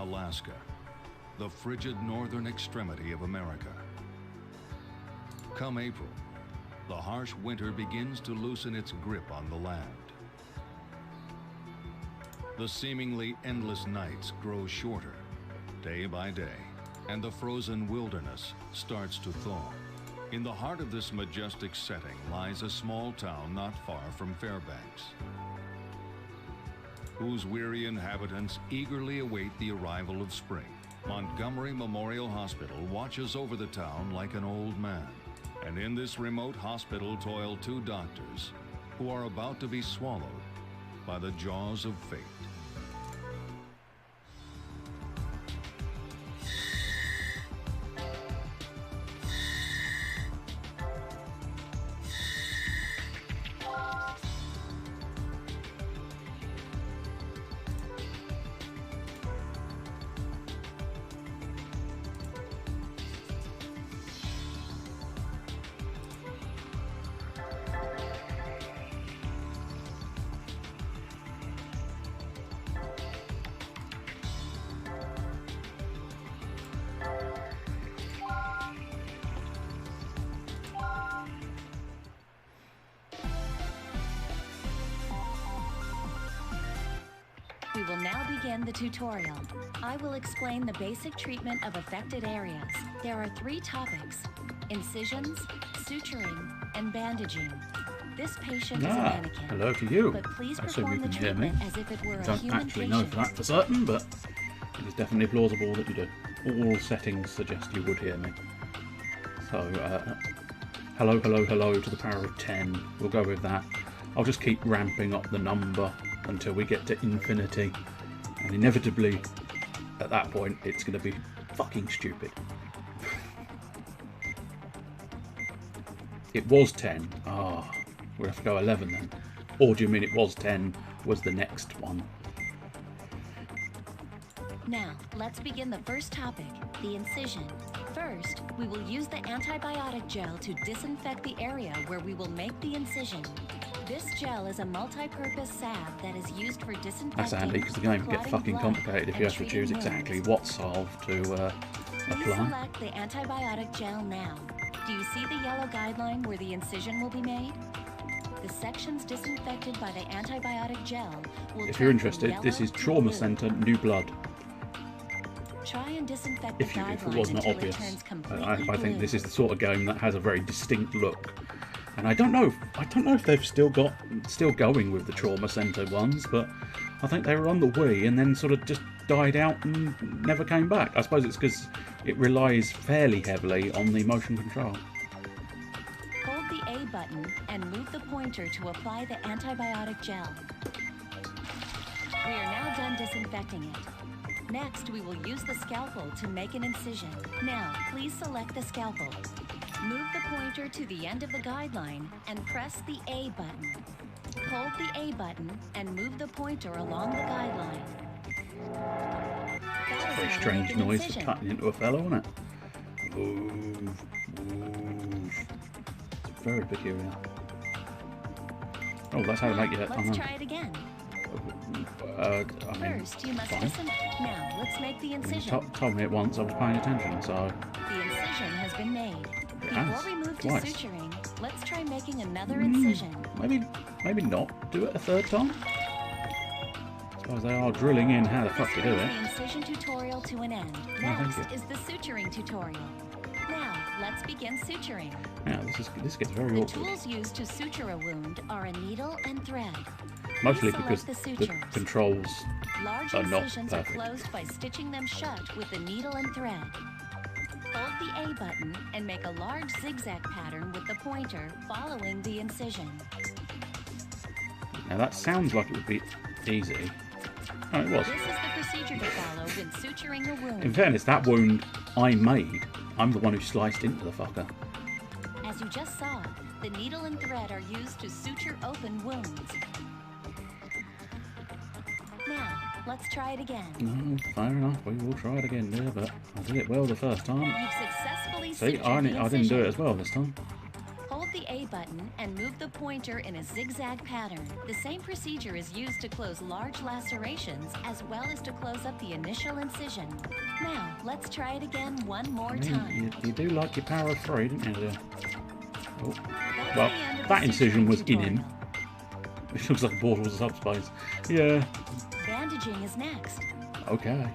Alaska, the frigid northern extremity of America. Come April, the harsh winter begins to loosen its grip on the land. The seemingly endless nights grow shorter, day by day, and the frozen wilderness starts to thaw. In the heart of this majestic setting lies a small town not far from Fairbanks, whose weary inhabitants eagerly await the arrival of spring. Montgomery Memorial Hospital watches over the town like an old man. And in this remote hospital toil two doctors who are about to be swallowed by the jaws of fate. We will now begin the tutorial. I will explain the basic treatment of affected areas. There are 3 topics: incisions, suturing, and bandaging. This patient is a mannequin. Hello to you. But please I assume perform you the can hear me. treatment as if it were I a don't human actually patient. know for that for certain, but it is definitely plausible that you do. All settings suggest you would hear me. So, hello, hello, hello to the power of 10. We'll go with that. I'll just keep ramping up the number until we get to infinity. And inevitably, at that point, it's going to be fucking stupid. It was 10. Ah, we'll have to go 11 then. Or do you mean it was 10 was the next one? Now, let's begin the first topic, the incision. First, we will use the antibiotic gel to disinfect the area where we will make the incision. This gel is a multi-purpose salve that is used for disinfecting. That's handy because the game can get fucking complicated if you have to choose wounds. exactly what salve to Please apply. select the antibiotic gel now. Do you see the yellow guideline where the incision will be made? The sections disinfected by the antibiotic gel will If turn you're from interested, yellow this is to Trauma blue. Centre New Blood. Try and disinfect the If it guideline was not until obvious, it turns completely I think blue. this is the sort of game that has a very distinct look. And I don't know if they've still going with the Trauma Centre ones, but I think they were on the Wii and then sort of just died out and never came back. I suppose it's because it relies fairly heavily on the motion control. Hold the A button and move the pointer to apply the antibiotic gel. We are now done disinfecting it. Next, we will use the scalpel to make an incision. Now, please select the scalpel. Move the pointer to the end of the guideline and press the A button. Hold the A button and move the pointer along the guideline. That is Very how to strange make an noise for incision. cutting into a fellow, isn't it? Move, move. It's very peculiar. Oh, that's how to make it. Let's try it again. I mean, First, you must fine. listen. Now, let's make the You incision. told me it once, I was paying attention, so... The incision has been made. It has, Before we move to twice. suturing, let's try making another incision. Maybe not. Do it a third time? I suppose they are drilling in how the This fuck to do brings it. the incision tutorial to an end. thank Next you. is the suturing tutorial. Now, let's begin suturing. Now, this gets very The awkward. tools used to suture a wound are a needle and thread. Mostly Select because the the sutures. controls Large are not incisions are perfect. closed by stitching them shut with the needle and thread. Hold the A button and make a large zigzag pattern with the pointer following the incision. Now that sounds like it would be easy. Oh, it was. This is the procedure to follow when suturing a wound. In fairness, that wound I made, I'm the one who sliced into the fucker. As you just saw, the needle and thread are used to suture open wounds. Now, let's try it again. No, fair enough. We will try it again, dear, but I did it well the first time. You've successfully See, sutured I the didn't do incision. it as well this time. Hold the A button and move the pointer in a zigzag pattern. The same procedure is used to close large lacerations as well as to close up the initial incision. Now, let's try it again one more time. You do like your power of 3, don't you? Oh. That's Well, the end of that the incision suturing was in him. tutorial. It looks like a portal to subspace. Yeah. Bandaging is next. Okay.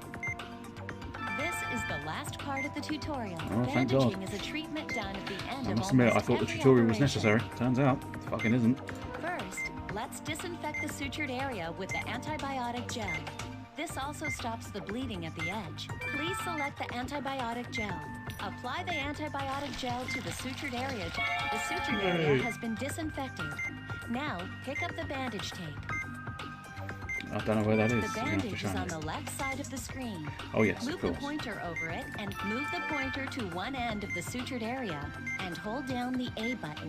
This is the last part of the tutorial. Oh, thank God. Bandaging is a treatment done at the end I of must admit, I almost thought the every tutorial was operation. necessary. Turns out, it fucking isn't. First, let's disinfect the sutured area with the antibiotic gel. This also stops the bleeding at the edge. Please select the antibiotic gel. Apply the antibiotic gel to the sutured area. The sutured area has been disinfected. Now, pick up the bandage tape. I don't know where that is. The You're gonna have to bandage show is me. on the left side of the screen. Oh yes, Move of the course. pointer over it and move the pointer to one end of the sutured area and hold down the A button.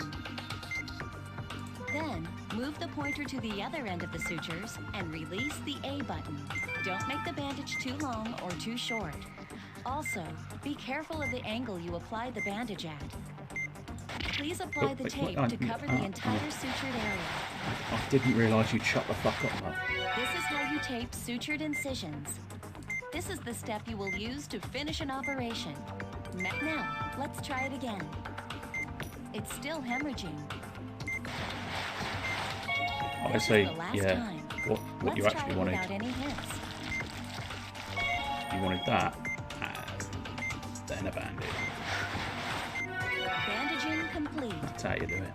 Then, move the pointer to the other end of the sutures and release the A button. Don't make the bandage too long or too short. Also, be careful of the angle you apply the bandage at. Please apply the tape to cover the entire sutured area. I didn't realise you'd shut the fuck up, though. This is how you tape sutured incisions. This is the step you will use to finish an operation. Now, let's try it again. It's still hemorrhaging. I This is see. the last Yeah. time. What Let's you try actually it wanted. without any hints. You wanted that, and then a bandage. Bandaging complete. That's how you do it.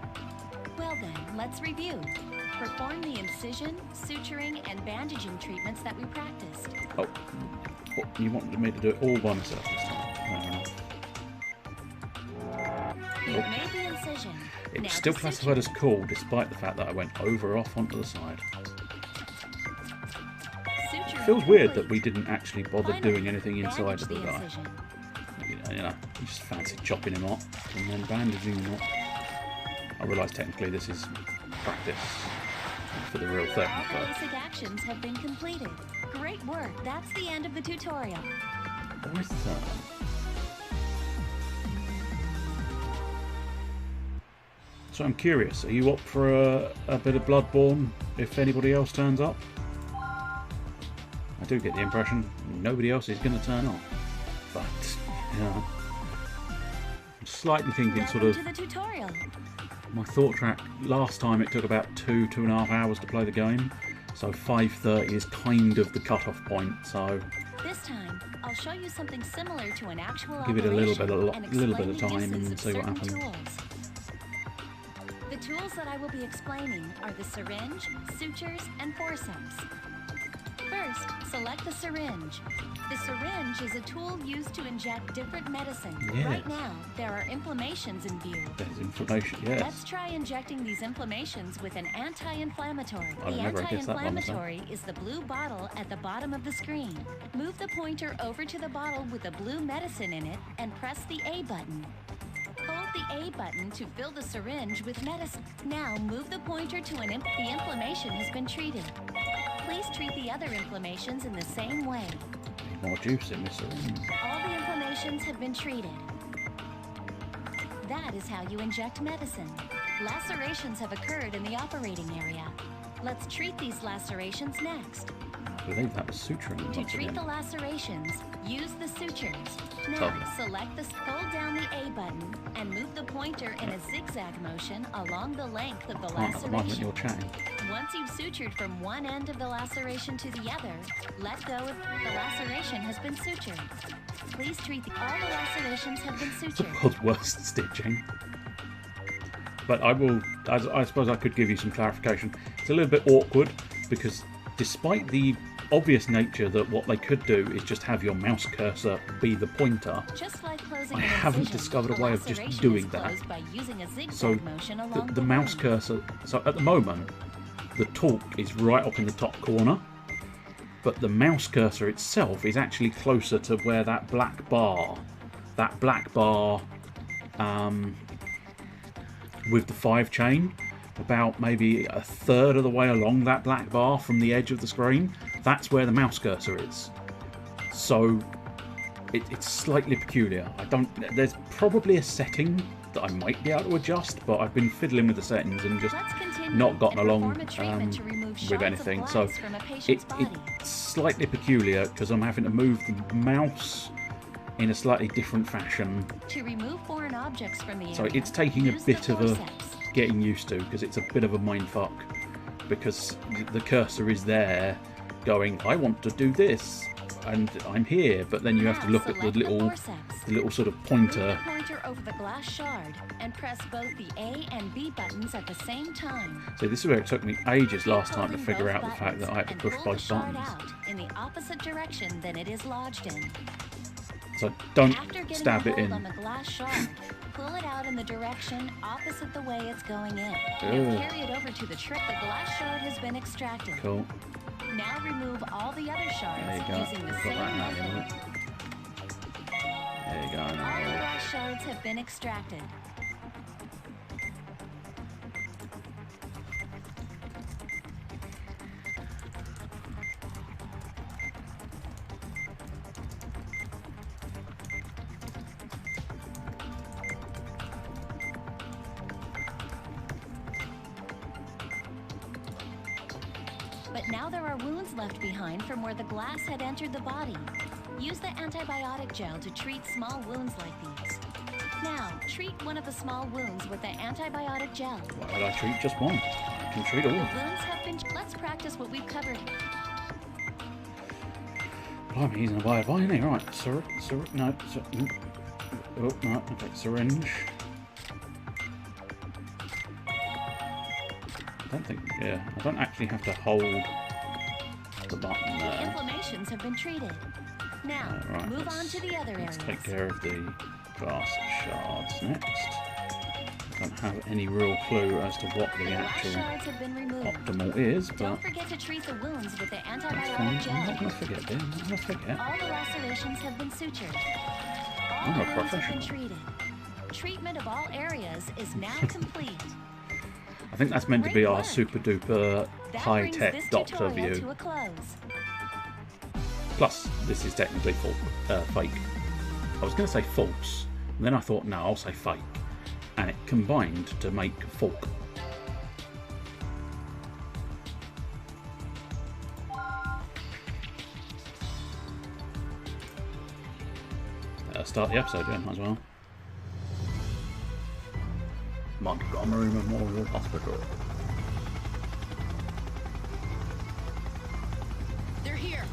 Well then, let's review. Perform the incision, suturing, and bandaging treatments that we practiced. Oh, what, you wanted me to do it all by myself this time? Fair enough. You've made the incision. It Now was still to classified as suture. cool, despite the fact that I went over off onto the side. Suturing It feels weird that complete. we didn't actually bother Finally, doing anything inside bandage of the guy. incision. You know, you just fancy chopping him off and then bandaging him off. I realise technically this is practice for the real thing, All the but basic actions have been completed. Great work. That's the end of the tutorial. what is that? So I'm curious, are you up for a bit of Bloodborne if anybody else turns up? I do get the impression nobody else is going to turn up, but you know, I'm slightly thinking sort Welcome of to the tutorial. my thought track. Last time it took about 2.5 hours to play the game, so 5:30 is kind of the cut-off point. So This time, I'll show you something similar to an actual Give it a little bit of operation and little bit of explain the time and uses see what of happens. certain tools. The tools that I will be explaining are the syringe, sutures, and forceps. First, select the syringe. The syringe is a tool used to inject different medicine. Yes. Right now, there are inflammations in view. there's information. Yes. Let's try injecting these inflammations with an anti-inflammatory. I The never guessed that one, anti-inflammatory is the blue bottle at the bottom of the screen. Move the pointer over to the bottle with the blue medicine in it and press the A button. Hold the A button to fill the syringe with medicine. Now move the pointer to the inflammation has been treated. Please treat the other inflammations in the same way. Need more juice in this syringe. All the inflammations have been treated. That is how you inject medicine. Lacerations have occurred in the operating area. Let's treat these lacerations next. I believe that was suturing To once treat again. the lacerations, use the sutures. Now, Lovely. select the hold down the A button and move the pointer in a zigzag motion along the length of the Can't at the moment laceration. you're chatting. Once you've sutured from one end of the laceration to the other, let go if the laceration has been sutured. Please treat all the lacerations have been It's sutured. the world's worst stitching. But I will, I suppose I could give you some clarification. It's a little bit awkward because despite the obvious nature that what they could do is just have your mouse cursor be the pointer, Just like closing I an haven't incision, discovered a way of just laceration doing is that. closed by using a zigzag so motion along the mouse line. cursor, so at the moment the talk is right up in the top corner, but the mouse cursor itself is actually closer to where that black bar with the 5 chain, about maybe a third of the way along that black bar from the edge of the screen, that's where the mouse cursor is. So it's slightly peculiar. There's probably a setting that I might be able to adjust, but I've been fiddling with the settings and just Let's continue not gotten and along perform a treatment to remove shards with of anything. So glass from a patient's body. it's slightly peculiar because I'm having to move the mouse in a slightly different fashion. To remove foreign objects from the area, So it's taking a use bit the of a forceps. getting used to, because it's a bit of a mindfuck, because the cursor is there going, I want to do this, and I'm here, but then you have to look at the Select little forceps. sort of Move pointer. the pointer over the glass shard and press both the A and B buttons at the same time. So this is where it took me ages Keep last time to holding figure both out the fact buttons that I had to and push pull the both shard buttons. out in the opposite direction than it is lodged in. So don't After getting stab a it hold in. on the glass shard, pull it out in the direction opposite the way it's going in. Ugh. Now carry it over to the trick. The glass shard has been extracted. Cool. Now remove all the other shards There you go. using the Got same that now, method. haven't it? There you go. All the Now. glass shards have been extracted. But now there are wounds left behind from where the glass had entered the body. Use the antibiotic gel to treat small wounds like these. Now, treat one of the small wounds with the antibiotic gel. Why would I treat just one? I can treat all The of them. wounds have been... Let's practice what we've covered. Blimey, he's in a bad way, isn't he? Right, no, oh, no, okay, syringe. I don't think, yeah, I don't actually have to hold the button The there. inflammations have been treated. Now, Right, move on to the other let's areas. take care of the glass shards next. I don't have any real clue as to what The the glass actual shards have been removed. optimal is, but Don't forget to treat the wounds with the that's fine. antibiotic I'm not gel. going to forget, dear. I'm not going to forget. All the lacerations have been sutured. All I'm a the wounds have been professional. treated. Treatment of all areas is now complete. I think that's meant to be Great our work. super duper That high brings tech this doctor tutorial view. to a close. Plus, this is technically fake. I was going to say false, and then I thought, no, I'll say fake. And it combined to make folk. Start the episode, yeah, might as well. Montgomery Memorial Hospital. They're here.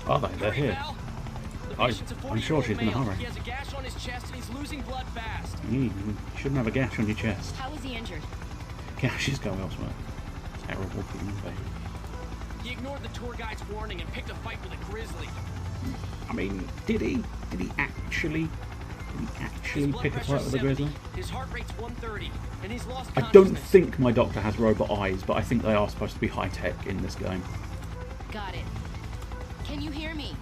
Are they? They're here. I'm sure she's going to hurry. He has a gash on his chest and he's losing blood fast. You shouldn't have a gash on your chest. How is he injured? Gashes go elsewhere. Terrible human being. He ignored the tour guide's warning and picked a fight with a grizzly. I mean, did he? Did he actually His blood pick a pressure's fight with a 70, grizzly? His heart rate's 130, and he's lost I don't consciousness. think my doctor has robot eyes, but I think they are supposed to be high-tech in this game. Got it. Can you hear me?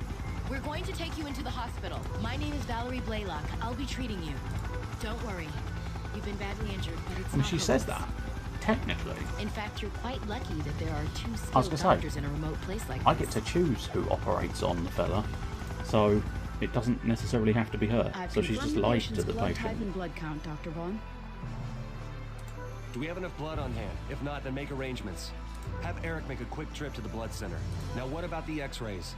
We're going to take you into the hospital. My name is Valerie Blaylock. I'll be treating you. Don't worry. You've been badly injured, but it's I mean, not she says hopeless. that, technically. In fact, you're quite lucky that there are two I was skilled gonna say, doctors in a remote place like I this. get to choose who operates on the fella, so it doesn't necessarily have to be her. I've So she's confirmed just the lied patient's to the blood patient. type and blood count, Dr. Vaughn. Do we have enough blood on hand? If not, then make arrangements. Have Eric make a quick trip to the blood center. Now what about the x-rays?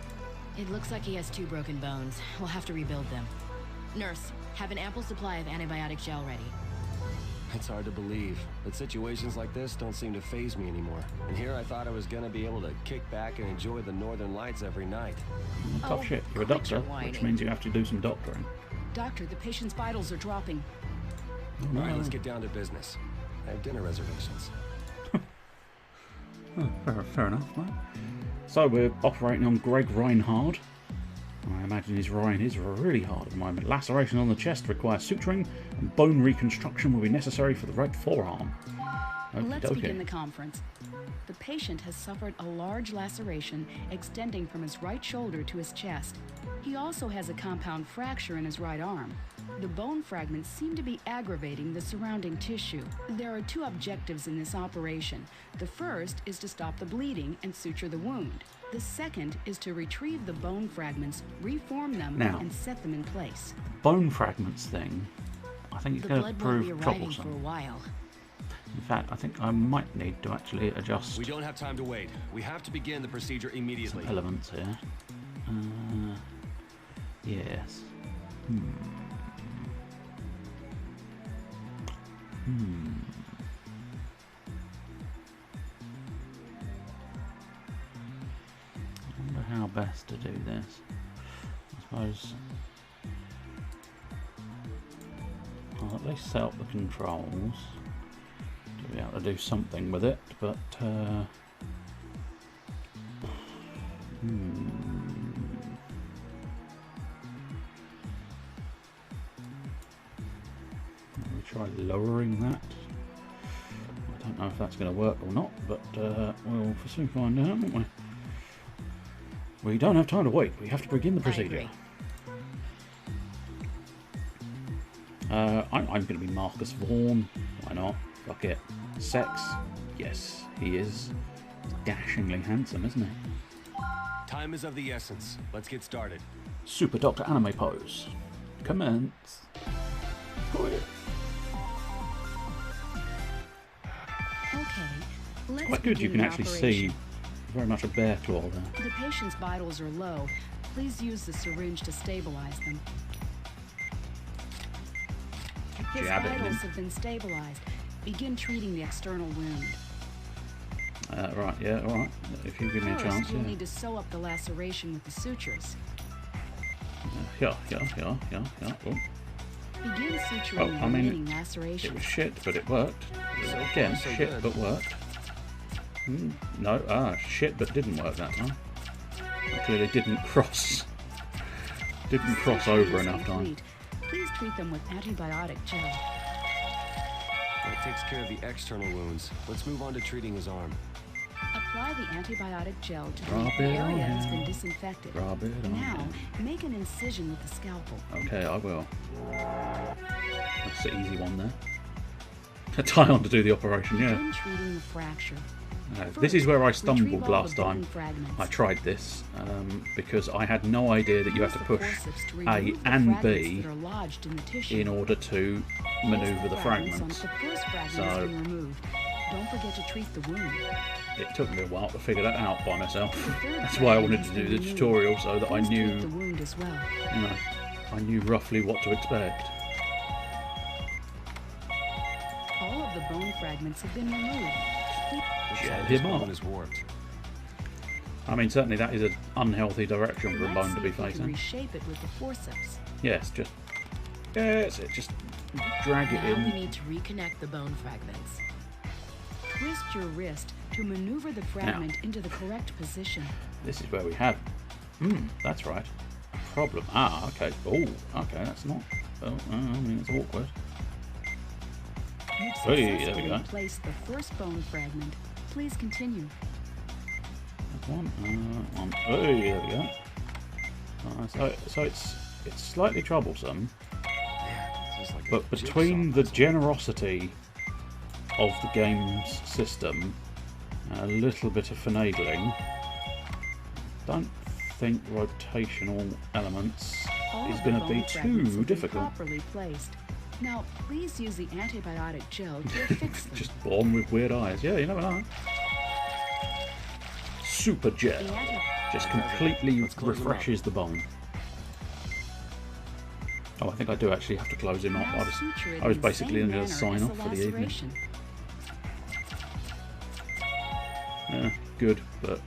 It looks like he has 2 broken bones. We'll have to rebuild them. Nurse, have an ample supply of antibiotic gel ready. It's hard to believe, but situations like this don't seem to faze me anymore. And here I thought I was gonna be able to kick back and enjoy the northern lights every night. Tough Oh, shit. You're a quit doctor, your which whining. means you have to do some doctoring. Doctor, the patient's vitals are dropping. All right, let's get down to business. I have dinner reservations. Oh, fair enough, right? So we're operating on Greg Reinhard. I imagine his Ryan is really hard at the moment. Laceration on the chest requires suturing, and bone reconstruction will be necessary for the right forearm. Let's Okey-dokey. begin the conference. The patient has suffered a large laceration extending from his right shoulder to his chest. He also has a compound fracture in his right arm. The bone fragments seem to be aggravating the surrounding tissue. There are 2 objectives in this operation. The first is to stop the bleeding and suture the wound. The second is to retrieve the bone fragments, reform them, Now, and set them in place. Bone fragments thing, I think it's The going to blood won't be prove arriving for a troublesome. while. In fact, I think I might need to actually adjust We don't have time to wait. We have to begin the procedure immediately. elements here. Yes. I wonder how best to do this. I suppose I'll at least set up the controls to be able to do something with it, but let me try lowering that. I don't know if that's going to work or not, but we'll soon find out, won't we? We don't have time to wait. We have to begin the procedure. I'm going to be Marcus Vaughan. Why not? Fuck it. Sex? Yes, he is. Dashingly handsome, isn't he? Time is of the essence. Let's get started. Super Doctor Anime pose. Commence. Okay, let's Quite good. You begin can the actually operation. see very much a bear claw there. The patient's vitals are low. Please use the syringe to stabilize them. His Jab it in. vitals have been stabilized. Begin treating the external wound. Right, yeah, alright. If you give me a First, chance, you'll yeah. need to sew up the laceration with the sutures. Yeah. Oh. Begin suturing Oh, the I mean, remaining It lacerations. was shit, but it worked. So Again, far, so shit, good. but worked. No, shit, but didn't work that time. I clearly didn't cross. Didn't cross Suturing over is enough time. complete. Please treat them with antibiotic gel. That takes care of the external wounds. Let's move on to treating his arm. Apply the antibiotic gel to Rub the it on area that's him. been disinfected. Rub it on Now, him. make an incision with the scalpel. Okay, I will. That's the easy one there. Tie on to do the operation, yeah. Begin treating the fracture. This is where I stumbled Retrieve all last the bone time. fragments. I tried this because I had no idea that you have to Use the push forceps to A remove the and fragments B that are lodged in the tissue. in order to maneuver the Place fragments. on the first fragment So- has been removed. Don't forget to treat the wound. It took me a while to figure that out by myself. The third That's why I fragment wanted has to do been the removed. tutorial so that I Please treat the knew, wound as well. I knew roughly what to expect. All of the bone fragments have been removed. Looks Jab like his him up. bone is warped. I mean, certainly that is an unhealthy direction for a Let's bone see to be if we can facing. reshape it with the forceps. Yes, just drag it Now we in. need to reconnect the bone fragments. Twist your wrist to maneuver the fragment into the correct position. This is where we have. That's right. Problem. Okay. Oh, okay. That's not. Oh, I mean, it's awkward. You've Hey, there we successfully go. placed the first bone fragment. Please continue. One. Hey, there we go. So it's slightly troublesome, This is like a but between jigsaw the puzzle. generosity of the game's system and a little bit of finagling, don't think rotational elements All is of the going to be bone fragments too have been difficult. properly placed. Now, please use the antibiotic gel to fix them. Just born with weird eyes. Yeah, you never know. Super gel. The Just completely Let's close them up. refreshes the bone. Oh, I think I do actually have to close him up. Now suture it I was in the basically same going to manner sign as off for the evening. laceration. Yeah, good, but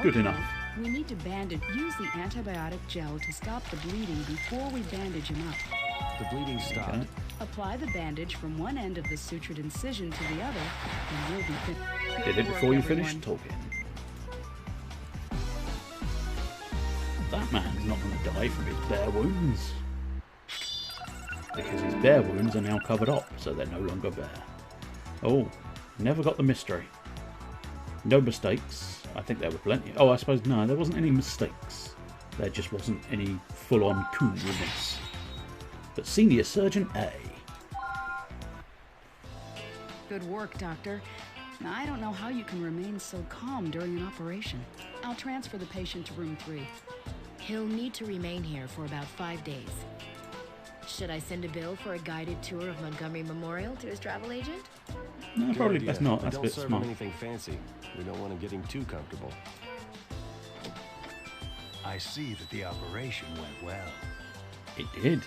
good Okay, enough. We need to bandage. Use the antibiotic gel to stop the bleeding before we bandage him up. The bleeding stopped. Okay. Apply the bandage from one end of the sutured incision to the other, and we'll be finished. Did it before you finished talking. That man's not going to die from his bare wounds. Because his bare wounds are now covered up, so they're no longer bare. Oh, Never got the mystery. No mistakes. I think there were plenty. Oh, I suppose no, there wasn't any mistakes. There just wasn't any full-on coolness. But Senior Surgeon A. Good work, Doctor. Now, I don't know how you can remain so calm during an operation. I'll transfer the patient to room 3. He'll need to remain here for about 5 days. Should I send a bill for a guided tour of Montgomery Memorial to his travel agent? No, Good probably idea, best not. but That's a don't bit serve smart. him anything fancy. We don't want him getting too comfortable. I see that the operation went well. It did.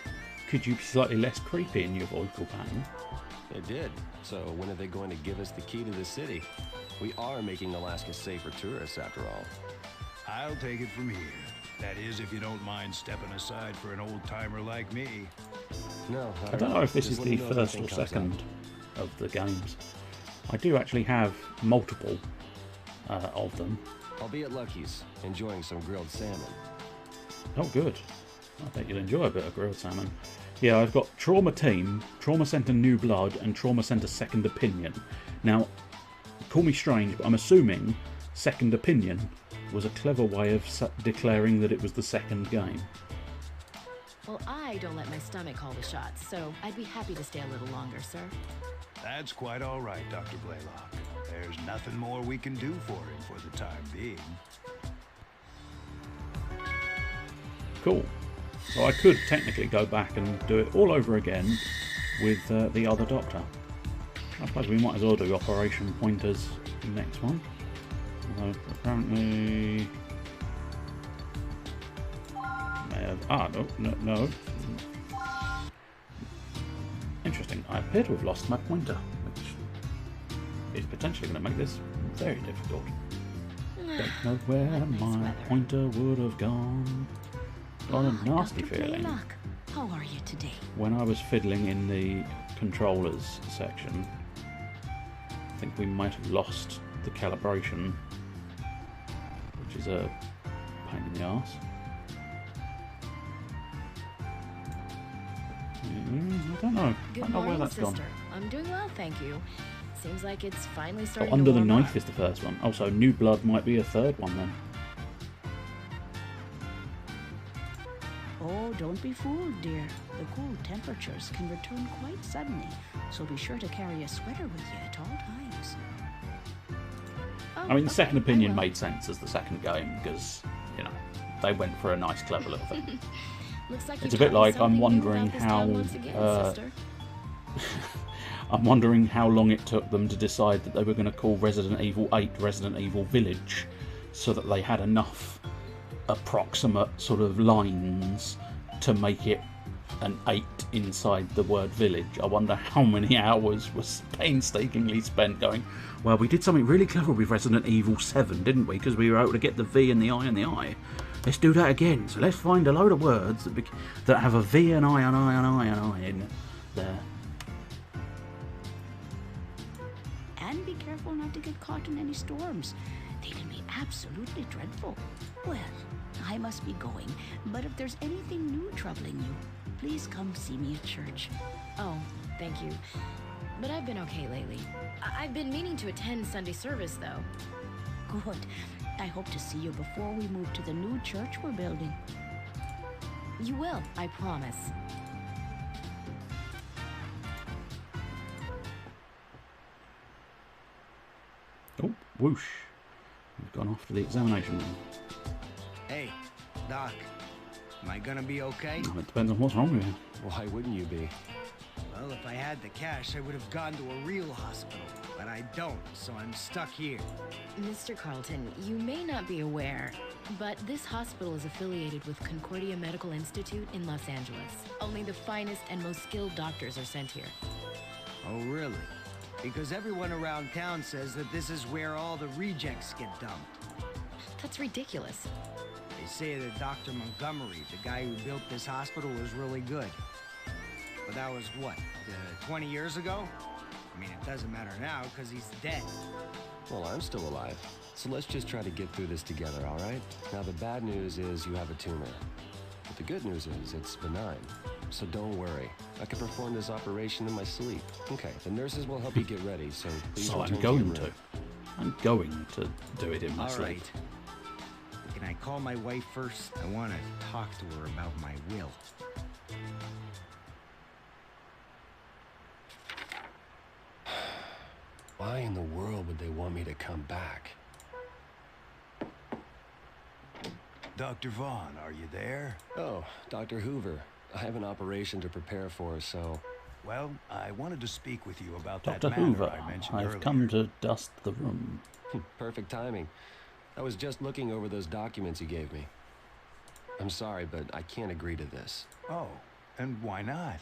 Could you be slightly less creepy in your vocal pattern? It did. So when are they going to give us the key to the city? We are making Alaska safe for tourists, after all. I'll take it from here. That is, if you don't mind stepping aside for an old-timer like me. No, I don't know if this Just is let me the know if first or anything comes second up. of the games. I do actually have multiple of them. I'll be at Lucky's, enjoying some grilled salmon. Oh, good. I bet you'll enjoy a bit of grilled salmon. Yeah, I've got Trauma Team, Trauma Centre New Blood, and Trauma Centre Second Opinion. Now, call me strange, but I'm assuming Second Opinion was a clever way of declaring that it was the second game. Well, I don't let my stomach call the shots, so I'd be happy to stay a little longer, sir. That's quite all right, Dr. Blaylock. There's nothing more we can do for him for the time being. Cool. So I could technically go back and do it all over again with the other doctor. I suppose we might as well do Operation Pointers next one. Although apparently... may have... no. Interesting. I appear to have lost my pointer, which is potentially going to make this very difficult. Don't know where my pointer would have gone. Got a nasty Dr. feeling Blaylock, how are you today? when I was fiddling in the controllers section. I think we might have lost the calibration, which is a pain in the arse. I don't know. I Good don't know where morning, that's sister. gone. I'm doing well, thank you. Seems like it's finally Oh, starting Under to the warm Knife up. is the first one. Also, New Blood might be a third one then. Oh, don't be fooled, dear. The cool temperatures can return quite suddenly, so be sure to carry a sweater with you at all times. Oh, I mean, okay, Second I Opinion will. made sense as the second game because, you know, they went for a nice, clever little thing. Looks like It's you a bit taught me like I'm something new wondering about this how, town once again, sister. I'm wondering how long it took them to decide that they were going to call Resident Evil 8 Resident Evil Village so that they had enough approximate sort of lines to make it an 8 inside the word village. I wonder how many hours was painstakingly spent going, well, we did something really clever with Resident Evil 7, didn't we? Because we were able to get the V and the I and the I. Let's do that again. So let's find a load of words that have a V and I and I and I and I in there. And be careful not to get caught in any storms. They can be absolutely dreadful. Well, I must be going, but if there's anything new troubling you, please come see me at church. Oh, thank you. But I've been okay lately. I've been meaning to attend Sunday service, though. Good. I hope to see you before we move to the new church we're building. You will, I promise. Oh, whoosh. We've gone off to the examination room. Hey, Doc, am I gonna be okay? Oh, it depends on what's wrong with you. Why wouldn't you be? Well, if I had the cash, I would have gone to a real hospital, but I don't, so I'm stuck here. Mr. Carlton, you may not be aware, but this hospital is affiliated with Concordia Medical Institute in Los Angeles. Only the finest and most skilled doctors are sent here. Oh, really? Because everyone around town says that this is where all the rejects get dumped. That's ridiculous. They say that Dr. Montgomery, the guy who built this hospital, was really good. But that was, what, 20 years ago? I mean, it doesn't matter now, because he's dead. Well, I'm still alive. So let's just try to get through this together, all right? Now, the bad news is you have a tumor. But the good news is it's benign. so don't worry. I can perform this operation in my sleep. Okay, the nurses will help you get ready, so please So return I'm to your going room. I'm going to do it in my All sleep. right. Can I call my wife first? I want to talk to her about my will. Why in the world would they want me to come back? Dr. Vaughn, are you there? Oh, Dr. Hoover. I have an operation to prepare for, so... Well, I wanted to speak with you about that Dr. matter Hoover, I mentioned I've earlier. come to dust the room. Perfect timing. I was just looking over those documents you gave me. I'm sorry, but I can't agree to this. Oh, and why not?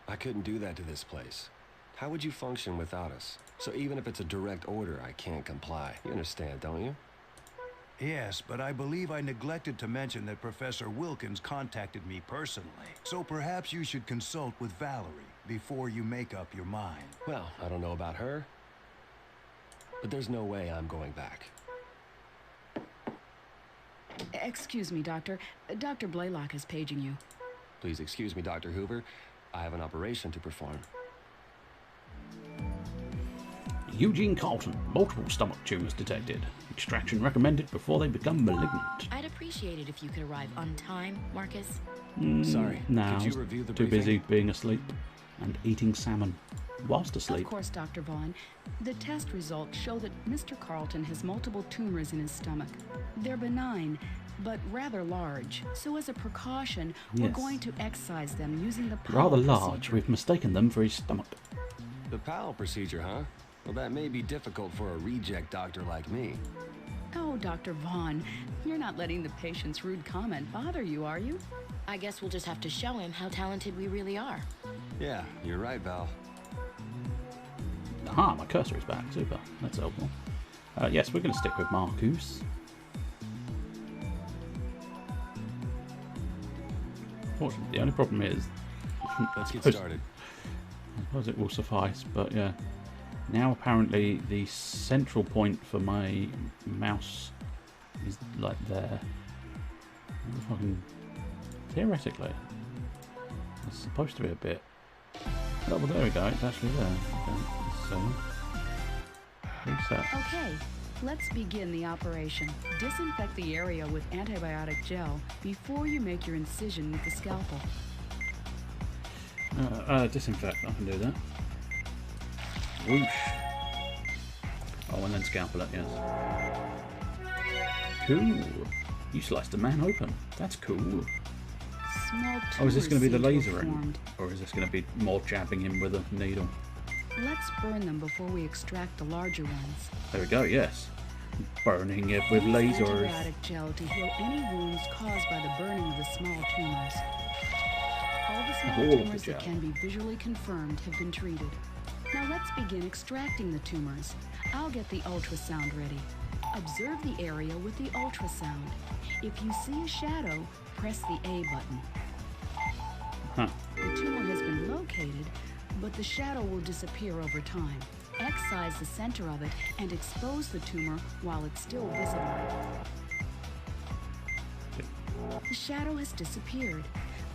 I couldn't do that to this place. How would you function without us? So even if it's a direct order, I can't comply. You understand, don't you? Yes, but I believe I neglected to mention that Professor Wilkins contacted me personally. So perhaps you should consult with Valerie before you make up your mind. Well, I don't know about her, but there's no way I'm going back. Excuse me, Doctor. Dr. Blaylock is paging you. Please excuse me, Dr. Hoover. I have an operation to perform. Eugene Carlton, multiple stomach tumours detected. Extraction recommended before they become malignant. I'd appreciate it if you could arrive on time, Marcus. Sorry, Now, could you review the too briefing? busy being asleep and eating salmon whilst Of asleep. course, Dr. Vaughn. The test results show that Mr. Carlton has multiple tumors in his stomach. They're benign, but rather large. So as a precaution, we're Yes. going to excise them using the Rather Powell large, procedure. we've mistaken them for his stomach. The Powell procedure, huh? Well, that may be difficult for a reject doctor like me. Oh, Dr. Vaughn, you're not letting the patient's rude comment bother you, are you? I guess we'll just have to show him how talented we really are. Yeah, you're right, Val. Aha, my cursor is back. Super. That's helpful. Yes, we're going to stick with Marcus. Fortunately, the only problem is... Let's get I suppose- started. I suppose it will suffice, but yeah. Now apparently the central point for my mouse is like there. Fucking theoretically, it's supposed to be a bit. Oh, well, there we go. It's actually there. Okay, so reset. Okay, let's begin the operation. Disinfect the area with antibiotic gel before you make your incision with the scalpel. Disinfect. I can do that. Whoosh. Oh, and then scalpel it. Yes. Cool. You sliced a man open. That's cool. Small Oh, is this going to be the tumors seem laser have end? formed. Or is this going to be more jabbing him with a needle? Let's burn them before we extract the larger ones. There we go, yes. Burning it with Use lasers. antibiotic gel to heal any wounds caused by the burning of the small tumors. All the small All of the tumors that gel. can be visually confirmed have been treated. Now let's begin extracting the tumors. I'll get the ultrasound ready. Observe the area with the ultrasound. If you see a shadow, press the A button. Huh. The tumor has been located, but the shadow will disappear over time. Excise the center of it and expose the tumor while it's still visible. The shadow has disappeared.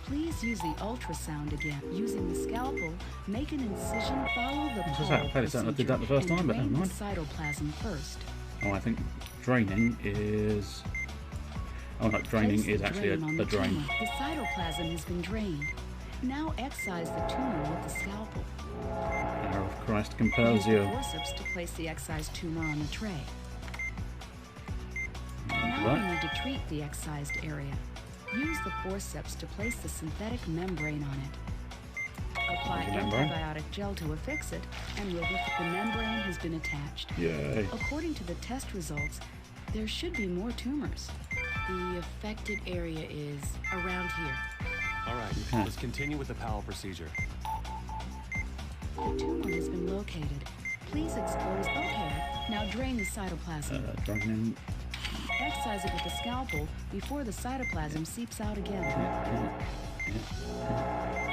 Please use the ultrasound again. Using the scalpel, make an incision, follow the What's that? Powell I did that the first procedure, time, but and never drain the mind. cytoplasm first. Oh, I think draining is... Oh no, draining Place the is actually drain on a the drain. tumor. The cytoplasm has been drained. Now excise the tumor with the scalpel. Power of Christ compels Use the you. forceps to place the excised tumor on the tray. Now Right. we need to treat the excised area. Use the forceps to place the synthetic membrane on it. Apply There's your membrane. antibiotic gel to affix it, and the membrane has been attached. Yay. According to the test results, there should be more tumors. The affected area is around here. All right, Okay. let's continue with the Powell procedure. The tumor has been located. Please expose. Okay, now drain the cytoplasm. Draining. Excise it with the scalpel before the cytoplasm seeps out again.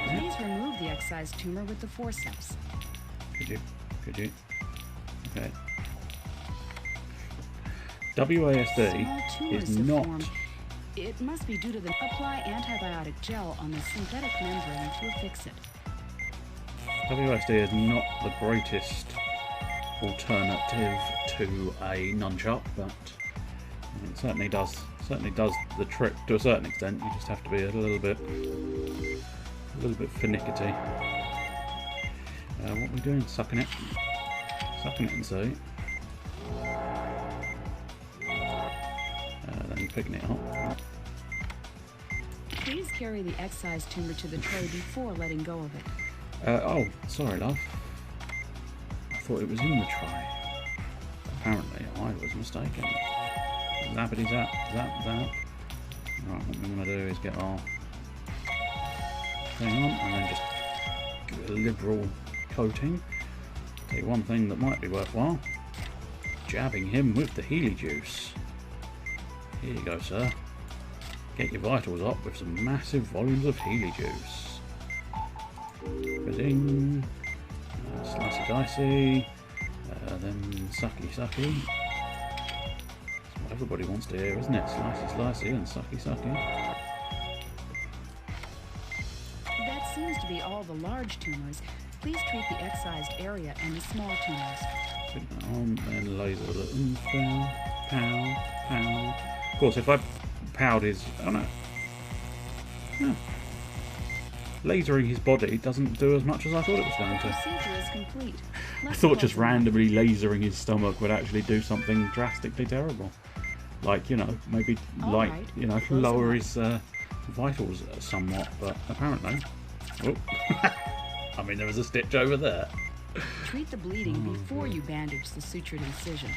Please remove the excised tumor with the forceps. Could you? Could you? Okay. WASD Small tumors is have not formed. It must be due to the apply antibiotic gel on the synthetic membrane to fix it. WSD is not the greatest alternative to a nunchuck, but it certainly does the trick to a certain extent. You just have to be a little bit finicky. What are we doing? Sucking it and see. Then picking it up. Please carry the excised tumor to the tray before letting go of it. Oh, sorry, love. I thought it was in the tray. Apparently, I was mistaken. Zappity zap, zap, zap. Right, what we're going to do is get our thing on and then just give it a liberal coating. Tell you one thing that might be worthwhile. Jabbing him with the Healy juice. Here you go, sir. Get your vitals up with some massive volumes of Healy juice. Ba-ding. Slicey dicey. Then sucky sucky. That's what everybody wants to hear, isn't it? Slicey slicey and sucky sucky. That seems to be all the large tumors. Please treat the excised area and the small tumors. Put that on, then laser the oomph down. Pow, pow. Of course, if I powed his... oh no. No. Lasering his body doesn't do as much as I thought it was going to. Procedure is complete. I thought just randomly lasering his stomach would actually do something drastically terrible. Like, you know, maybe Right. you know, lower his vitals somewhat, but apparently... oh. I mean, there was a stitch over there. Treat the bleeding before you bandage the sutured incision.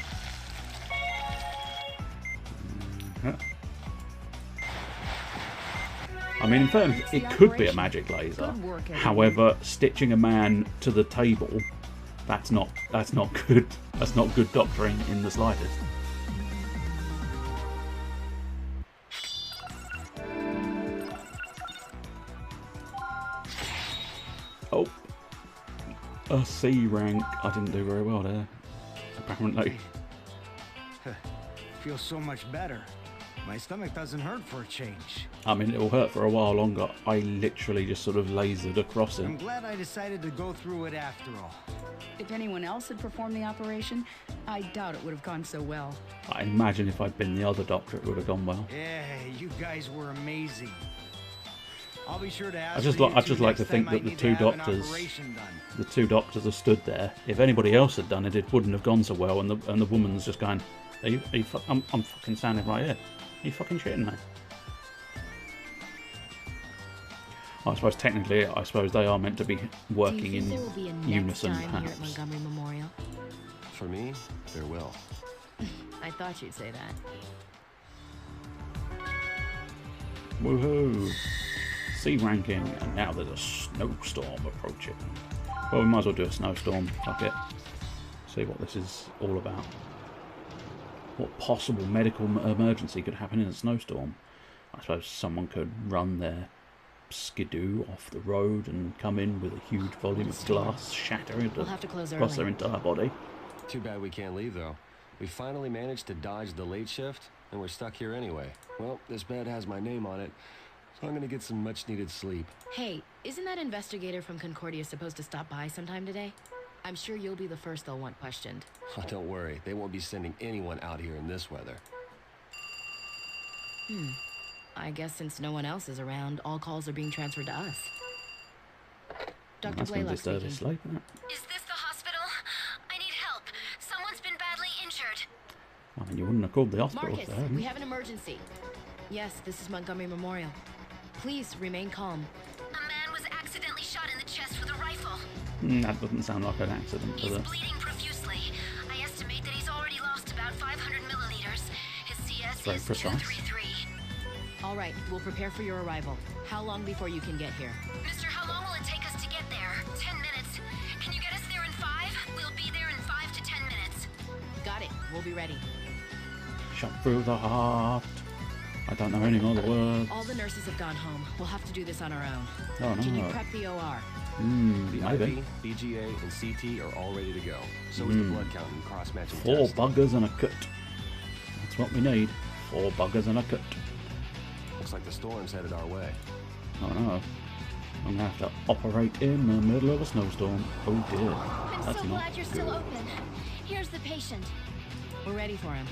I mean, in fairness, it could be a magic laser. Good work, everyone. However, stitching a man to the table, that's not good. That's not good doctoring in the slightest. Oh, a C rank. I didn't do very well there, apparently. Feels so much better. My stomach doesn't hurt for a change. I mean, it'll hurt for a while longer. I literally just sort of lasered across I'm him. glad I decided to go through it after all. If anyone else had performed the operation, I doubt it would have gone so well. I imagine if I'd been the other doctor, it would have gone well. Yeah, you guys were amazing. I'll be sure to ask I'd just for you like two to next think time I that the need two to have an doctors, operation done. the two doctors have stood there. If anybody else had done it, it wouldn't have gone so well. And the woman's just going, I'm fucking standing right here. Are you fucking shitting me? I suppose technically, they are meant to be working in unison, Here at perhaps. Montgomery Memorial? For me, there will. I thought you'd say that. Woohoo! C ranking, and now there's a snowstorm approaching. Well, we might as well do a snowstorm. Fuck it. See what this is all about. What possible medical emergency could happen in a snowstorm? I suppose someone could run their skidoo off the road and come in with a huge volume of glass, shatter it We'll have to close across their early. entire body. Too bad we can't leave, though. We finally managed to dodge the late shift, and we're stuck here anyway. Well, this bed has my name on it, so I'm gonna get some much-needed sleep. Hey, isn't that investigator from Concordia supposed to stop by sometime today? I'm sure you'll be the first they'll want questioned. Oh, don't worry, they won't be sending anyone out here in this weather. I guess since no one else is around, all calls are being transferred to us. Dr. That's going to Blaylock disturb his speaking. sleep, isn't it? Is this the hospital? I need help. Someone's been badly injured. I mean, you wouldn't have called the hospital Marcus, if they hadn't. we have an emergency. Yes, this is Montgomery Memorial. Please remain calm. A man was accidentally shot in the chest with a rifle. That doesn't sound like an accident, He's does it? bleeding profusely. I estimate that he's already lost about 500 milliliters. His CS Very is precise. 233. All right, we'll prepare for your arrival. How long before you can get here? Mister, how long will it take us to get there? 10 minutes. Can you get us there in 5? We'll be there in 5 to 10 minutes. Got it. We'll be ready. Shot through the heart. I don't know any other words. All the nurses have gone home. We'll have to do this on our own. Oh, Can you no. prep the OR? The Maybe. IV, BGA, and CT are all ready to go. So is the blood count and cross-matching 4 test. buggers and a cut. That's what we need. 4 buggers and a cut. Looks like the storm's headed our way. Oh no. I'm gonna have to operate in the middle of a snowstorm. Oh dear. I'm That's so not glad you're still good. open. Here's the patient. We're ready for him.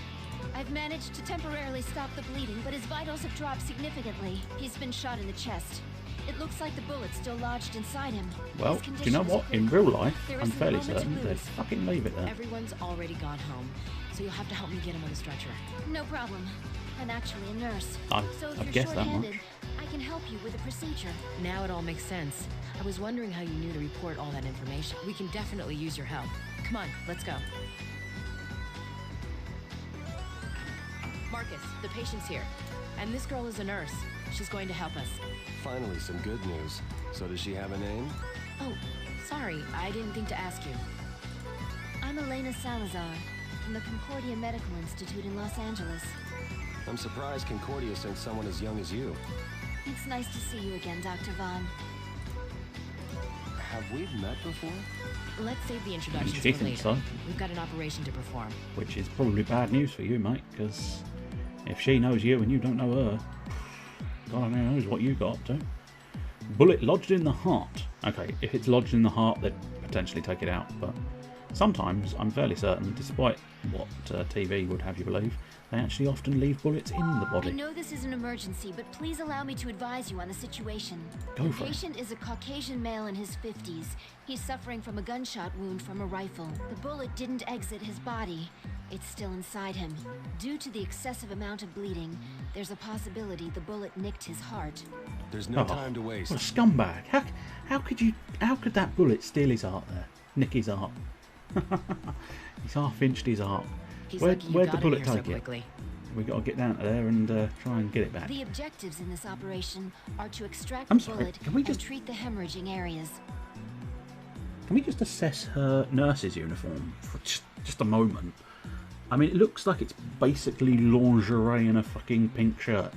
I've managed to temporarily stop the bleeding, but his vitals have dropped significantly. He's been shot in the chest. It looks like the bullet's still lodged inside him. Well, His do you condition know is what? In critical. real life, There I'm isn't a fairly moment to certain they'd lose. fucking leave it there. Everyone's already gone home, so you'll have to help me get him on the stretcher. No problem. I'm actually a nurse. I- So if I'd you're guessed that short-handed, much. I can help you with the procedure. Now it all makes sense. I was wondering how you knew to report all that information. We can definitely use your help. Come on, let's go. Marcus, the patient's here. And this girl is a nurse. She's going to help us. Finally, some good news. So does she have a name? Oh, sorry, I didn't think to ask you. I'm Elena Salazar from the Concordia Medical Institute in Los Angeles. I'm surprised Concordia sent someone as young as you. It's nice to see you again, Dr. Vaughn. Have we met before? Let's save the introductions She for thinks later. so. We've got an operation to perform. Which is probably bad news for you, mate, because if she knows you and you don't know her, God only knows what you got up to. Bullet lodged in the heart. Okay, if it's lodged in the heart, they'd potentially take it out, but sometimes, I'm fairly certain, despite what TV would have you believe, they actually often leave bullets in the I body. know this is an emergency, but please allow me to advise you on the situation. Go The for it. patient is a Caucasian male in his 50s. He's suffering from a gunshot wound from a rifle. The bullet didn't exit his body. It's still inside him. Due to the excessive amount of bleeding, there's a possibility the bullet nicked his heart. There's no Oh, time to waste. What a scumbag. How could that bullet steal his heart there? Nick his heart. He's half-inched his heart. He's Where'd lucky you the got in bullet here so take it? quickly. We got to get down to there and try and get it back. The objectives in this operation are to extract I'm the sorry, bullet can we just- and treat the hemorrhaging areas. Can we just assess her nurse's uniform for just a moment? I mean, it looks like it's basically lingerie and a fucking pink shirt.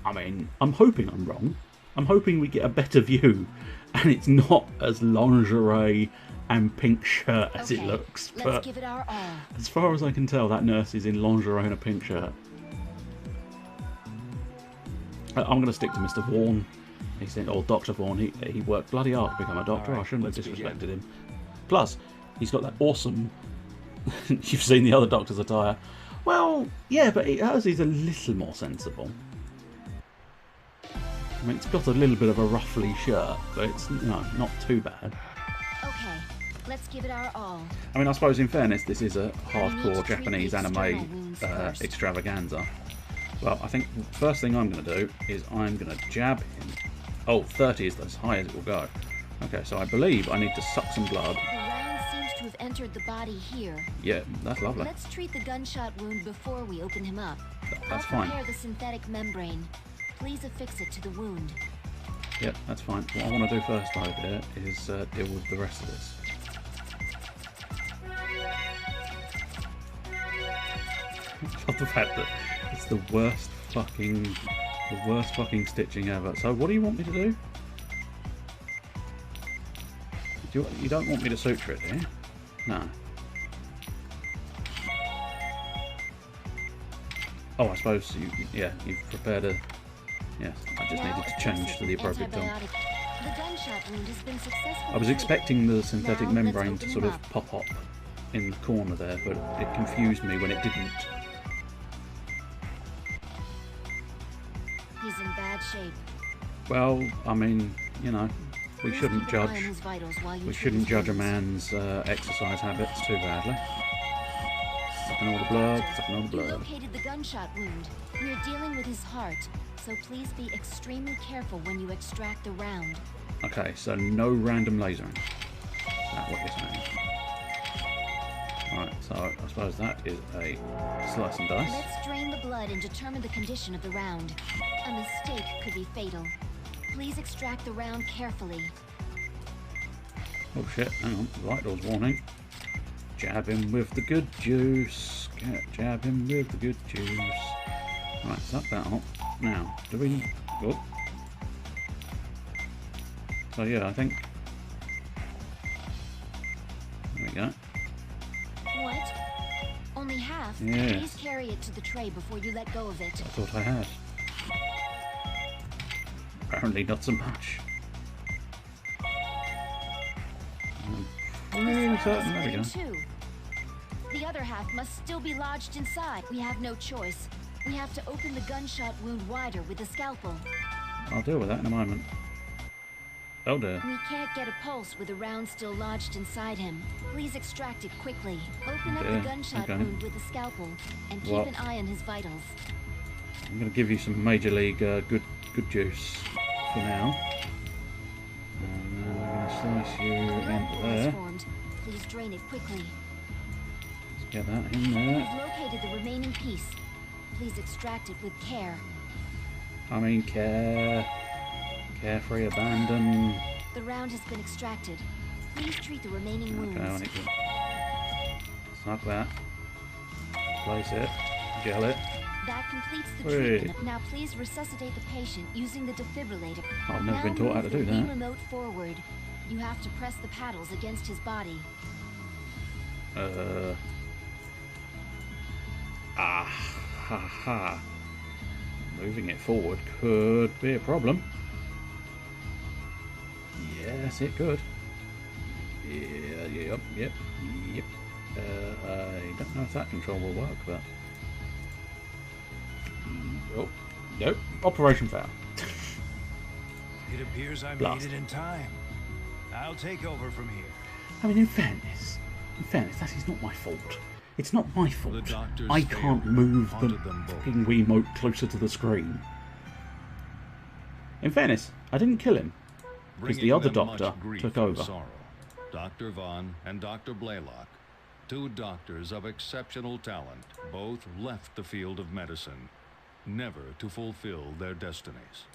I mean, I'm hoping I'm wrong. I'm hoping we get a better view and it's not as lingerie and pink shirt as it Okay, looks. let's But give it our all. as far as I can tell, that nurse is in lingerie and a pink shirt. I'm going to stick to Mr. Vaughan. Or Dr. Vaughan. He worked bloody hard to become a doctor. All right, I shouldn't have let's begin. disrespected him. Plus, he's got that awesome... You've seen the other doctor's attire. Well, yeah, but hers is a little more sensible. I mean, it's got a little bit of a ruffly shirt, but it's not too bad. Okay, let's give it our all. I mean, I suppose in fairness, this is a We need hardcore to treat Japanese the external anime wounds first. extravaganza. Well, I think the first thing I'm going to do is I'm going to jab him. Oh, 30 is as high as it will go. Okay, so I believe I need to suck some blood. The round seems to have entered the body here. Yeah, that's lovely. Let's treat the gunshot wound before we open him up. That's I'll fine. prepare the synthetic membrane. Please affix it to the wound. Yep, that's fine. What I want to do first, though, here is deal with the rest of this. I love the fact that it's the worst fucking stitching ever. So what do you want me to do? You don't want me to suture it, do you? No. Oh, I suppose you've prepared a... Yes, I just Now needed to affix change it to the with appropriate tone. antibiotic. The gunshot wound has been successfully I was treated. expecting the synthetic Now, let's membrane open to sort him of up. pop up in the corner there, but it confused me when it didn't. He's in bad shape. Well, I mean, we Please shouldn't keep an eye on judge. his vitals while you We treat shouldn't his judge a wounds. man's exercise habits too badly. Sucking all the blood, sucking all the You blood. located the gunshot wound. We're dealing with his heart, so please be extremely careful when you extract the round. Okay, so no random lasering. Is that what you're saying? Right, so I suppose that is a slice and dice. Let's drain the blood and determine the condition of the round. A mistake could be fatal. Please extract the round carefully. Oh shit, hang on, right door's warning. Jab him with the good juice. Jab him with the good juice. Right, suck that up. Now, do we... Oh. So yeah, I think... There we go. What? Only half half, Yes. please carry it to the tray before you let go of it. I thought I had. Apparently not so much. Pretty certain. There we go. Two. The other half must still be lodged inside. We have no choice. We have to open the gunshot wound wider with a scalpel. I'll deal with that in a moment. Oh dear. We can't get a pulse with a round still lodged inside him. Please extract it quickly. Open up the gunshot wound with a scalpel and keep an eye on his vitals. I'm going to give you some Major League good juice for now. And then we're going to slice you into there. Formed. Please drain it quickly. Let's get that in there. We've located the remaining piece. Please extract it with care. I mean care. Carefree, abandon. The round has been extracted. Please treat the remaining wounds. Okay, I need to snug that. Place it. Gel it. That completes the Wait. treatment. Now please resuscitate the patient using the defibrillator. I've never been taught how to do Now move the that. remote forward. You have to press the paddles against his body. Ha ha. Moving it forward could be a problem. Yes, it could. Yeah, yep. I don't know if that control will work, but... Oh, nope. Operation fail. It appears I Blast. made it in time. I'll take over from here. I mean, in fairness, that is not my fault. It's not my fault. The doctors I can't failed, move the haunted them both. fucking Wiimote closer to the screen. In fairness, I didn't kill him. Because the Bringing other them much doctor grief took and over. sorrow. Dr. Vaughn and Dr. Blaylock, two doctors of exceptional talent, both left the field of medicine, never to fulfill their destinies.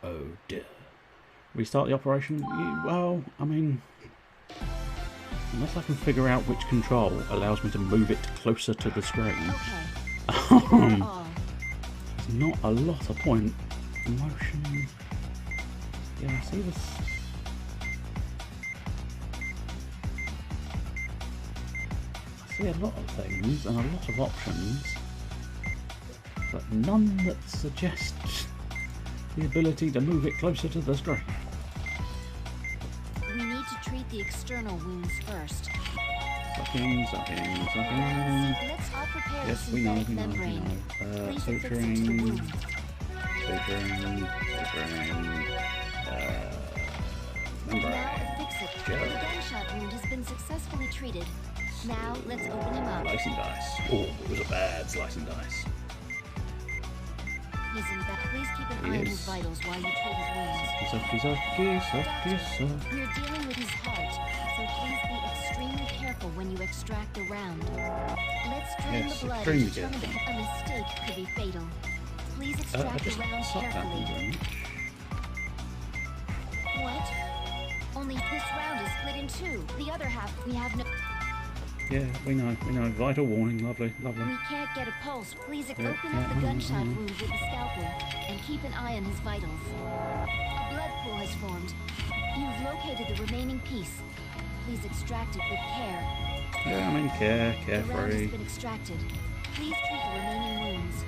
Oh dear. Restart the operation? Well, I mean... Unless I can figure out which control allows me to move it closer to the screen. Okay. There's not a lot of point. Motion... Yeah, I see this... I see a lot of things and a lot of options, but none that suggest the ability to move it closer to the screen. We need to treat the external wounds first. Sucking. Let's all prepare Yes, the we know, synthetic membrane. Please affix it to the suturing, wound. membrane. Now affix it. The gunshot wound has been successfully treated. Now let's open him up. Slice and dice. Oh, it was a bad slice and dice. He's in bed. Please keep an eye on his vitals while you treat his wounds. Sucky. We're dealing with his heart, so please be extremely careful when you extract the round. Let's drain Yes, the blood extremely and determine careful. if a mistake could be fatal. Please I extract the just round sucked that one carefully. very much. What? Only this round is split in two. The other half, we have no... Yeah, we know. Vital warning, lovely. We can't get a pulse. Please open up the yeah, gunshot wound with the scalpel and keep an eye on his vitals. A blood pool has formed. You've located the remaining piece. Please extract it with care. Yeah, I mean, The round carefree. has been extracted. Please treat the remaining wounds.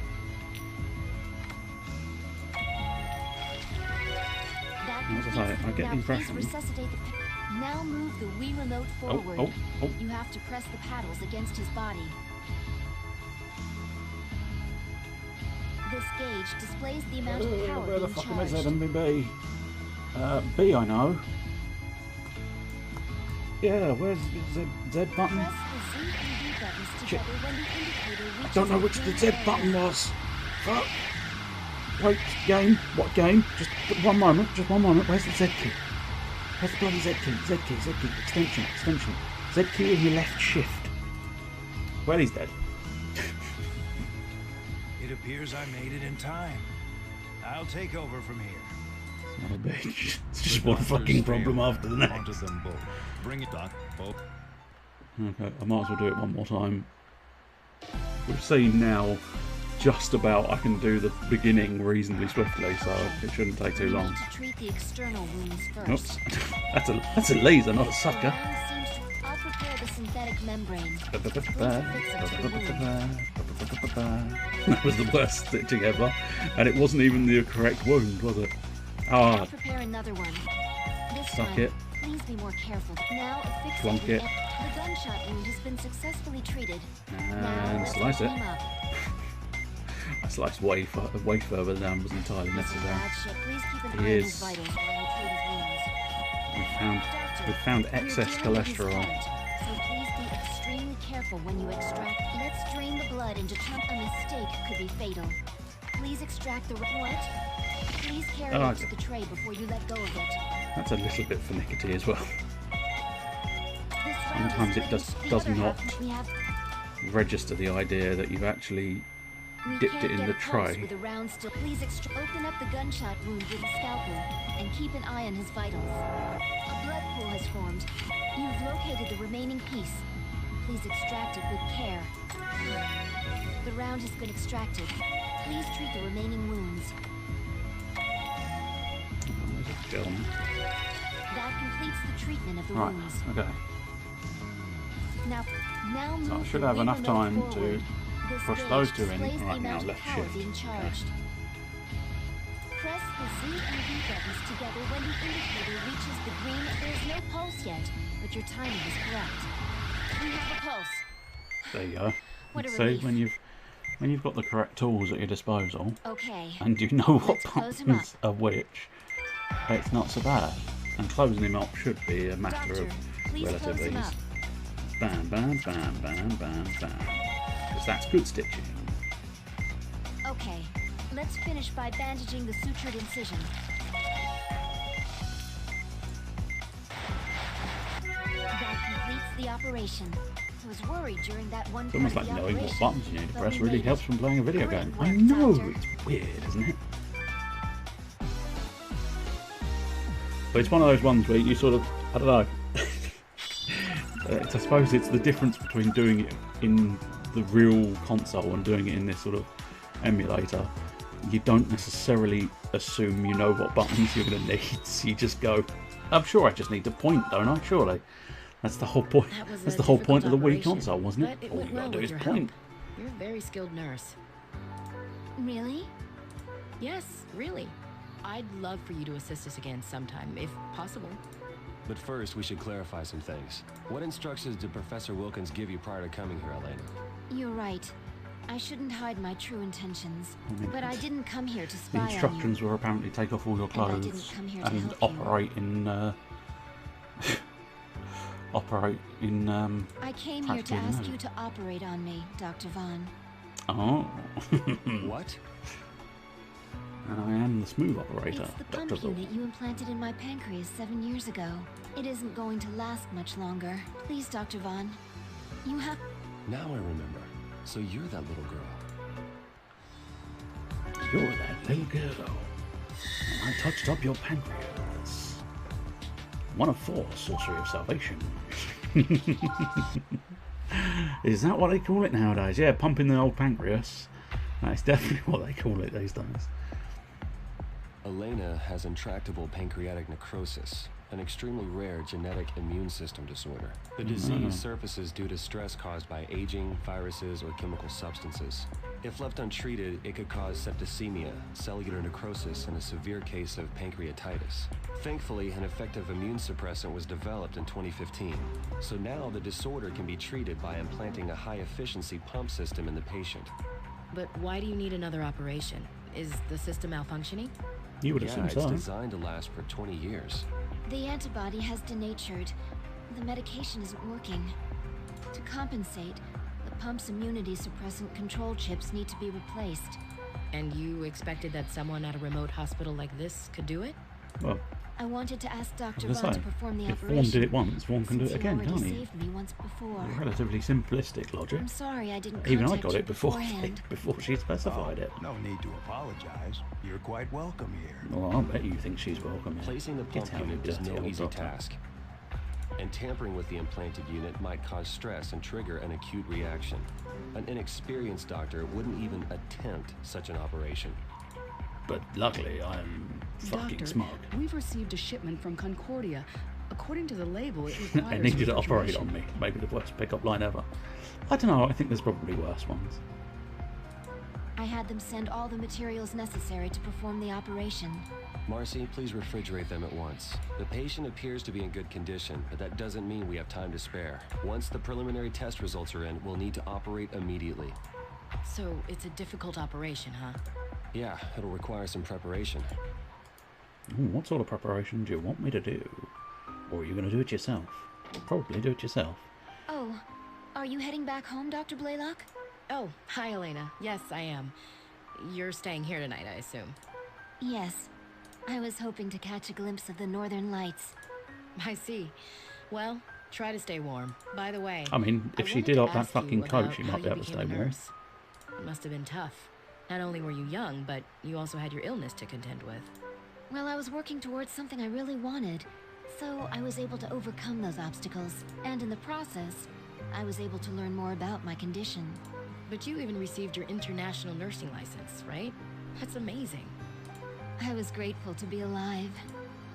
That As I say, I get the now impression- please resuscitate the... Now move the Wii remote forward. Oh. You have to press the paddles against his body. This gauge displays the amount of power Where the being fuck am I charged. ZMB? B, I know. Yeah, where's the Z button? Press the Z and B buttons Shit. together when the indicator reaches Don't know the which the green Z area. button was. Fuck. Wait, game? What game? Just one moment, Where's the Z key? Where's the bloody Z key? Z key. Extension. Z key in your left shift. Well, he's dead. It appears I made it in time. I'll take over from here. Son of a bitch. It's just The one doctors fucking problem failed, after the haunted next. them both. Bring it, Doc. Both. Okay, I might as well do it one more time. We've seen now just about I can do the beginning reasonably swiftly, so it shouldn't take too We long. need to treat the external wounds first. Oops. That's a laser, not a The sucker. round seems to... I'll prepare the synthetic membrane. That was the worst stitching ever, and it wasn't even the correct wound, was it? Now Oh, prepare another one. This Suck time, it. please be more careful. Now affix Flunk the it. The gunshot wound has been successfully treated. And now let's slice it. open him up. I sliced way further than was entirely He's in necessary. bad shape. Please keep an He eye on his is. vitals while you treat his wounds. We've found Doctor, excess you're dealing with his cholesterol. heart, so please be extremely careful when you extract. Let's drain the blood into chunk. A mistake could be fatal. Please extract the what? Please carry Oh, it to the tray before you let go of it. That's a little bit finicky as well. This round Sometimes is it does the does other not half we have. register the idea that you've actually We dipped can't it in get the a pulse tray. with a round still. Please open up the gunshot wound with a scalpel and keep an eye on his vitals. A blood pool has formed. You've located the remaining piece. Please extract it with care. The round has been extracted. Please treat the remaining wounds. Where's it gone? That completes the treatment of the Right, wounds. okay. Now move So I should the have Wii enough remote time to forward. This push gauge those two in. displays the Right, now amount of left power shift. being charged. Press the Z and V buttons together when the indicator reaches the green. There's no pulse yet, but your timing is correct. We have a pulse. There you go. What a See, relief. when you've got the correct tools at your disposal, Okay. and you know what Let's close him buttons are which, it's not so bad. And closing him up should be a matter Doctor, of please relative close him ease. up. Bam, bam, bam, bam, bam, bam. Because that's good stitching. Okay. Let's finish by bandaging the sutured incision. That completes the operation. I was worried during that one It's part almost of like the knowing what operation, buttons you need to but press we really made helps it. when playing a video Great game. work, I know, Doctor. it's weird, isn't it? But it's one of those ones where you sort of, I don't know. I suppose it's the difference between doing it in the real console and doing it in this sort of emulator. You don't necessarily assume you know what buttons you're going to need. So you just go, I'm sure I just need to point, don't I? Surely. That's the whole point. That was That's a the whole point of the difficult Wii operation, console, wasn't it? but it All went you well got to do with is your point. help. You're a very skilled nurse. Really? Yes, really. I'd love for you to assist us again sometime, if possible. But first, we should clarify some things. What instructions did Professor Wilkins give you prior to coming here, Elena? You're right. I shouldn't hide my true intentions. mean, But I didn't come here to The spy on you. instructions were apparently take off all your And I didn't clothes come here to and help you. operate in operate in I came here to practically ask no. you to operate on me, Dr. Vaughn. Oh. What? And I am the smooth operator, It's the Dr. pump Vaughn. unit you implanted in my pancreas 7 years ago. It isn't going to last much longer. Please, Dr. Vaughn. You have... Now I remember. So you're that little girl. You're that little girl. And I touched up your pancreas. One of 4, sorcery of salvation. Is that what they call it nowadays? Yeah, pumping the old pancreas. That's definitely what they call it these days. Elena has intractable pancreatic necrosis, an extremely rare genetic immune system disorder. The disease surfaces due to stress caused by aging, viruses, or chemical substances. If left untreated, it could cause septicemia, cellular necrosis, and a severe case of pancreatitis. Thankfully, an effective immune suppressant was developed in 2015. So now the disorder can be treated by implanting a high-efficiency pump system in the patient. But why do you need another operation? Is the system malfunctioning? You would Yeah, assume it's so. designed to last for 20 years. The antibody has denatured. The medication isn't working. To compensate, the pump's immunity suppressant control chips need to be replaced. And you expected that someone at a remote hospital like this could do it? Well, I wanted to ask Dr. I was Vaughn gonna to say, perform the if operation. one did it once, one can do it since again, you already can't he? saved me once before. Relatively simplistic logic. I'm sorry I didn't Even I contact got you it before beforehand. before she specified it. No need to apologize. You're quite welcome here. Well, I'll bet you think she's welcome. here. Placing the Get pump out, you unit is dirty no old easy doctor. task. And tampering with the implanted unit might cause stress and trigger an acute reaction. An inexperienced doctor wouldn't even attempt such an operation. But luckily, I'm fucking Doctor, smug. we've received a shipment from Concordia, a According to the label, it requires I need you to operate refrigeration. on me. Maybe the worst pickup line ever. I don't know, I think there's probably worse ones. I had them send all the materials necessary to perform the operation. Marcy, please refrigerate them at once. The patient appears to be in good condition, but that doesn't mean we have time to spare. Once the preliminary test results are in, we'll need to operate immediately. So it's a difficult operation, huh? Yeah, it'll require some preparation. Ooh, what sort of preparation do you want me to do? Or are you going to do it yourself? You'll probably do it yourself. Oh, are you heading back home, Dr. Blaylock? Oh, hi, Elena. Yes, I am. You're staying here tonight, I assume. Yes. I was hoping to catch a glimpse of the northern lights. I see. Well, try to stay warm. By the way, I mean, if I she wanted did to up that ask you fucking coat, about she how might be you able to became stay a warm. nurse. It must have been tough. Not only were you young, but you also had your illness to contend with. Well, I was working towards something I really wanted, so I was able to overcome those obstacles, and in the process, I was able to learn more about my condition. But you even received your international nursing license, right? That's amazing. I was grateful to be alive.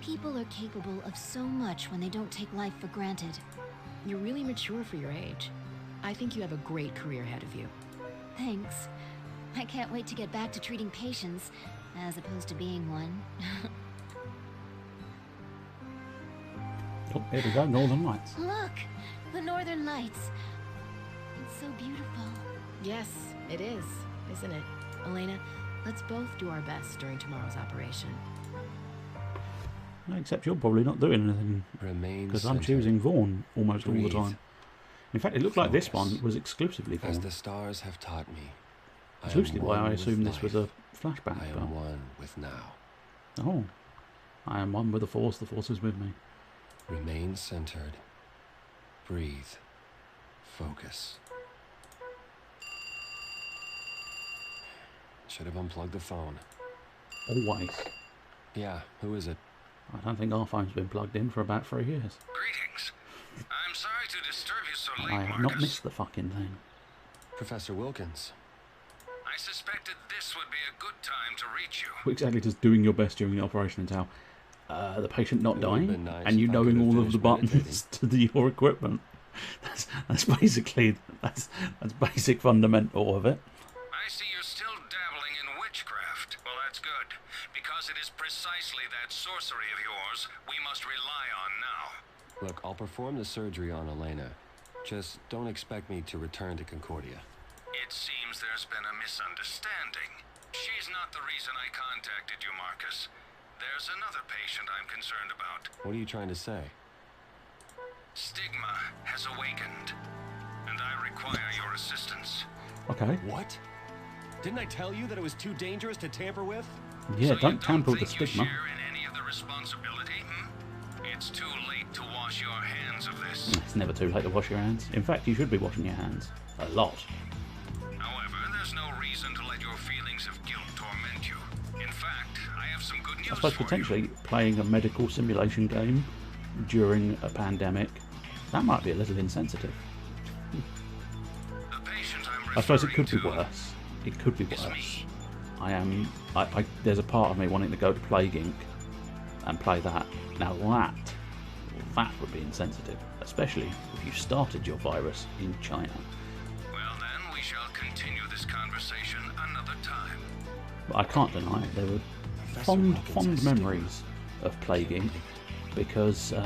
People are capable of so much when they don't take life for granted. You're really mature for your age. I think you have a great career ahead of you. Thanks. I can't wait to get back to treating patients, as opposed to being one. Oh, here we go, Northern Lights. Look! The northern lights. It's so beautiful. Yes, it is, isn't it? Elena, let's both do our best during tomorrow's operation. Except you're probably not doing anything, Remain because I'm centered. choosing Vaughn almost all the Breathe. time. In fact, it looked like this Focus. one was exclusively As Vaughn. the stars have taught me, I That's am loosely why one I with assumed this was a life. flashback. I but- am one with now. Oh, I am one with the Force is with me. Remain centered. Breathe. Focus. Should have unplugged the phone. Always. Yeah, who is it? I don't think our phone's been plugged in for about 3 years. Greetings. I'm sorry to disturb you so late, I have Marcus. not missed the fucking thing. Professor Wilkins. I suspected this would be a good time to reach you. What exactly does doing your best during the operation entail? The patient not It would've dying, been nice and you if I knowing could've all of the finished buttons to your equipment. That's basically that's basic fundamental of it. I see you're still dabbling in witchcraft. Well, that's good, because it is precisely that sorcery of yours we must rely on now. Look, I'll perform the surgery on Elena. Just don't expect me to return to Concordia. It seems there's been a misunderstanding. She's not the reason I contacted you, Marcus. There's another patient I'm concerned about. What are you trying to say? Stigma has awakened, and I require your assistance. Okay. What? Didn't I tell you that it was too dangerous to tamper with? Yeah, So you don't tamper with the think you stigma. share in any of the responsibility, It's too late to wash your hands of this. It's never too late to wash your hands. In fact, you should be washing your hands. A lot. However, there's no reason to let your feelings of guilt torment you. In fact, I have some good news I suppose for potentially you. playing a medical simulation game during a pandemic, that might be a little insensitive. The patient I'm I suppose it could be referring to worse. It could be is worse. me. There's a part of me wanting to go to Plague Inc. and play that. Now that would be insensitive, especially if you started your virus in China. Well then, we shall continue this conversation another time. But I can't deny it. There were fond memories of Plague Inc. because there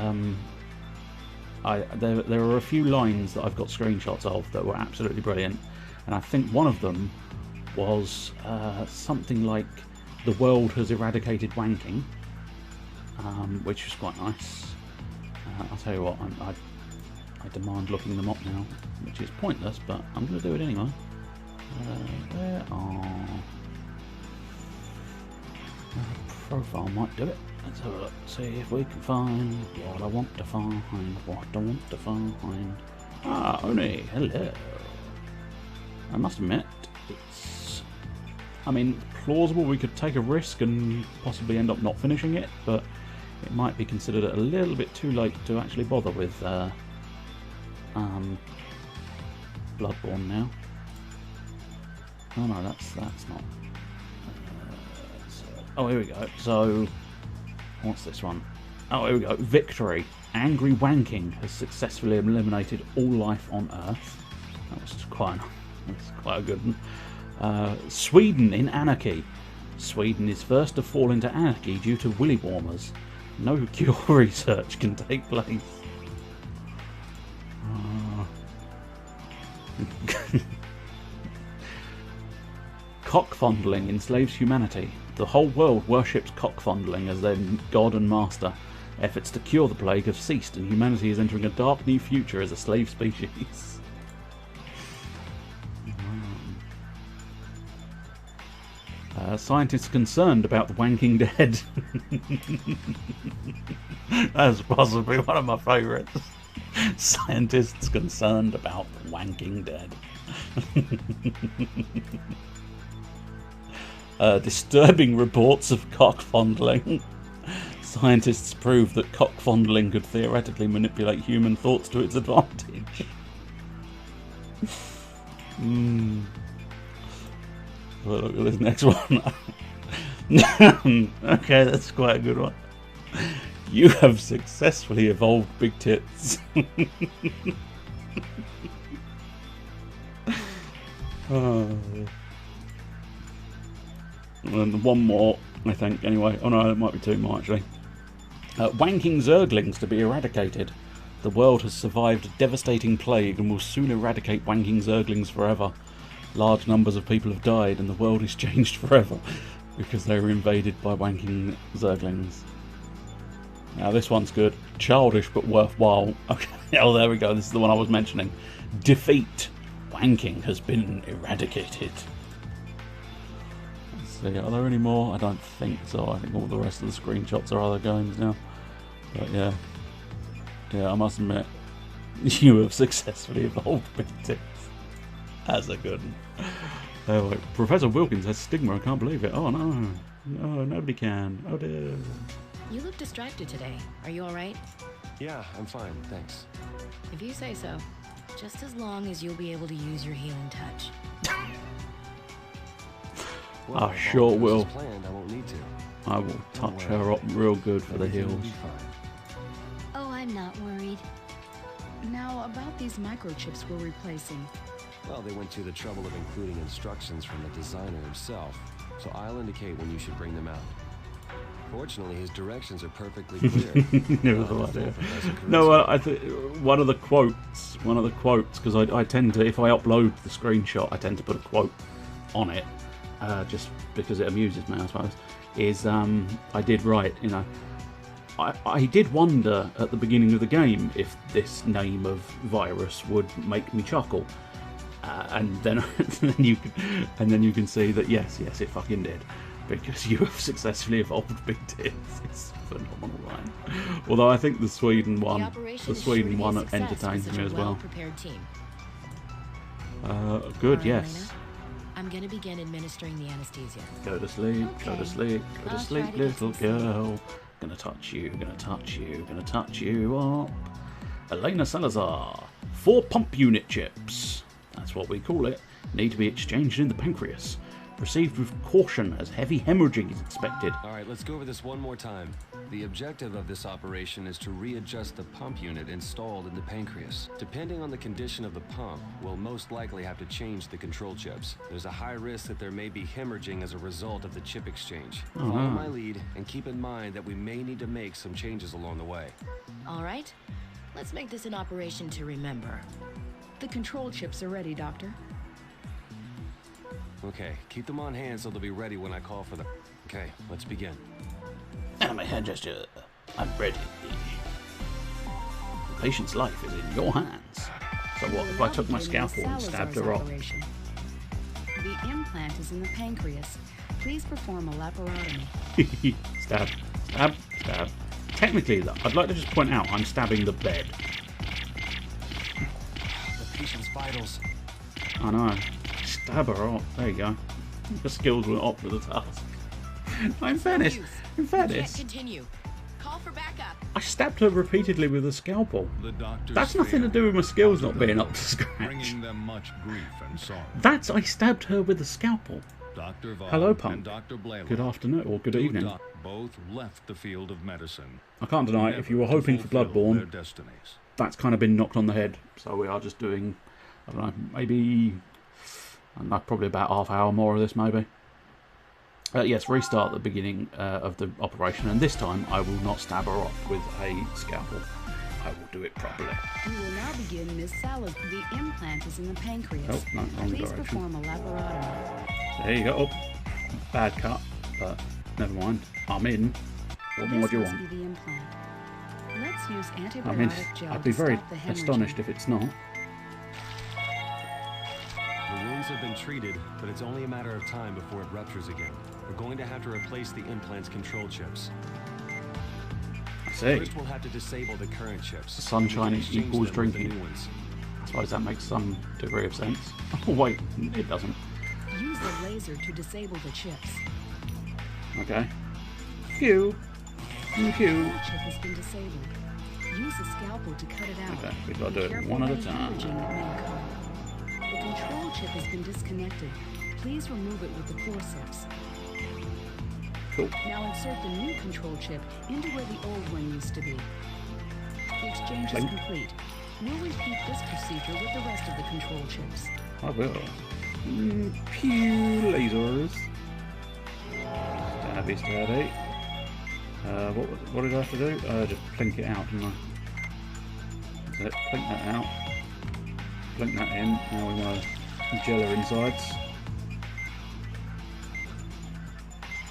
are a few lines that I've got screenshots of that were absolutely brilliant, and I think one of them was something like "The world has eradicated wanking," which was quite nice. I'll tell you what, I demand looking them up now, which is pointless, but I'm going to do it anyway. Where are... profile might do it. Let's have a look, see if we can find what I want to find, what I want to find. Ah, Oni, hello. I must admit, it's... I mean, plausible we could take a risk and possibly end up not finishing it, but it might be considered a little bit too late to actually bother with Bloodborne now. Oh no, that's not. Oh, here we go. So, what's this one? Oh, here we go. Victory. Angry wanking has successfully eliminated all life on Earth. That was quite a good one. Sweden in anarchy. Sweden is first to fall into anarchy due to willy warmers. No cure research can take place. Cock-fondling enslaves humanity. The whole world worships cock-fondling as their god and master. Efforts to cure the plague have ceased, and humanity is entering a dark new future as a slave species. Scientists concerned about the wanking dead. That's possibly one of my favourites. Scientists concerned about the wanking dead. Disturbing reports of cock-fondling. Scientists prove that cock-fondling could theoretically manipulate human thoughts to its advantage. Well, look at this next one. Okay, that's quite a good one. You have successfully evolved big tits. And one more, I think, anyway. Oh no, it might be two more actually. Wanking zerglings to be eradicated. The world has survived a devastating plague and will soon eradicate wanking zerglings forever. Large numbers of people have died and the world is changed forever because they were invaded by wanking zerglings. Now this one's good. Childish but worthwhile. Okay, oh there we go, this is the one I was mentioning. Defeat. Wanking has been eradicated. Let's see, are there any more? I don't think so. I think all the rest of the screenshots are other games now. But yeah. Yeah, I must admit, you have successfully evolved big tits. That's a good one. Oh, wait. Professor Wilkins has stigma, I can't believe it. Oh no. No, nobody can. Oh dear. You look distracted today. Are you alright? Yeah, I'm fine, thanks. If you say so. Just as long as you'll be able to use your healing touch. Well, I sure will. Planned, I won't need to. I will touch her up real good for the heals. Oh, I'm not worried. Now, about these microchips we're replacing. Well, they went to the trouble of including instructions from the designer himself, so I'll indicate when you should bring them out. Fortunately, his directions are perfectly clear. No, I think one of the quotes, because I tend to, if I upload the screenshot, I tend to put a quote on it, just because it amuses me, I suppose, is I did write, you know, I did wonder at the beginning of the game if this name of virus would make me chuckle. And then you can see that yes, it fucking did, because you have successfully evolved big tits. It's a phenomenal line. Although I think the Sweden one entertains me as well. Good, yes. I'm gonna begin administering the anesthesia. Go to sleep, Okay. go to sleep, go to sleep, little girl. Gonna touch you, gonna touch you, gonna touch you up. Elena Salazar. 4 pump unit chips. That's what we call it. Need to be exchanged in the pancreas. Proceed with caution as heavy hemorrhaging is expected. Alright, let's go over this one more time. The objective of this operation is to readjust the pump unit installed in the pancreas. Depending on the condition of the pump, we'll most likely have to change the control chips. There's a high risk that there may be hemorrhaging as a result of the chip exchange. Follow my lead and keep in mind that we may need to make some changes along the way. Alright, let's make this an operation to remember. The control chips are ready, Doctor. Okay, keep them on hand so they'll be ready when I call for them. Okay, let's begin. And my hand gesture. I'm ready. The patient's life is in your hands. So what if I took my scalpel and stabbed her up? The implant is in the pancreas. Please perform a laparotomy. Stab, stab, stab. Technically, though, I'd like to just point out I'm stabbing the bed. The patient's vitals. I know. Stab her up. There you go. The skills were up for the task. In fairness, Can't continue. Call for backup. I stabbed her repeatedly with a scalpel. That's nothing to do with my skills not being up to scratch. Bringing them much grief and sorrow. That's I stabbed her with a scalpel. Dr. Vaughn Hello, Punk. and Dr. Blaylock, Good afternoon, or good evening. both left the field of medicine. I can't deny, if you were hoping for Their Bloodborne, destinies. that's kind of been knocked on the head. So we are just doing, I don't know, maybe, I don't know, probably about half hour more of this, maybe. Yes, restart the beginning of the operation, and this time I will not stab her up with a scalpel. I will do it properly. We will now begin Miss Sala's. The implant is in the pancreas. Oh, no, wrong Please direction. perform a laparotomy. There you go. Oh, bad cut, but never mind. I'm in. What more do you This want? must be the implant. Let's use antibiotic I mean, gel I'd be to very stop the hemorrhaging. astonished if it's not. The wounds have been treated, but it's only a matter of time before it ruptures again. We're going to have to replace the implant's control chips. I see. First, we'll have to disable the current chips. Sunshine We can exchange equals them with the drinking. new ones. I suppose that makes some degree of sense. Oh, wait, it doesn't. Use the laser to disable the chips. Okay. Q. Q. The chip has been disabled. Use a scalpel to cut it out. Okay, we've got to do Be it careful one at a of any time. hemorrhaging that may occur. The control chip has been disconnected. Please remove it with the forceps. Cool. Now insert the new control chip into where the old one used to be. The exchange is Blink. complete. We'll repeat this procedure with the rest of the control chips. I will. Pew lasers. Stabby, stabby. What did I have to do? Just plink it out, didn't I? That's it. Plink that out. Plink that in. Now we want to gel her insides.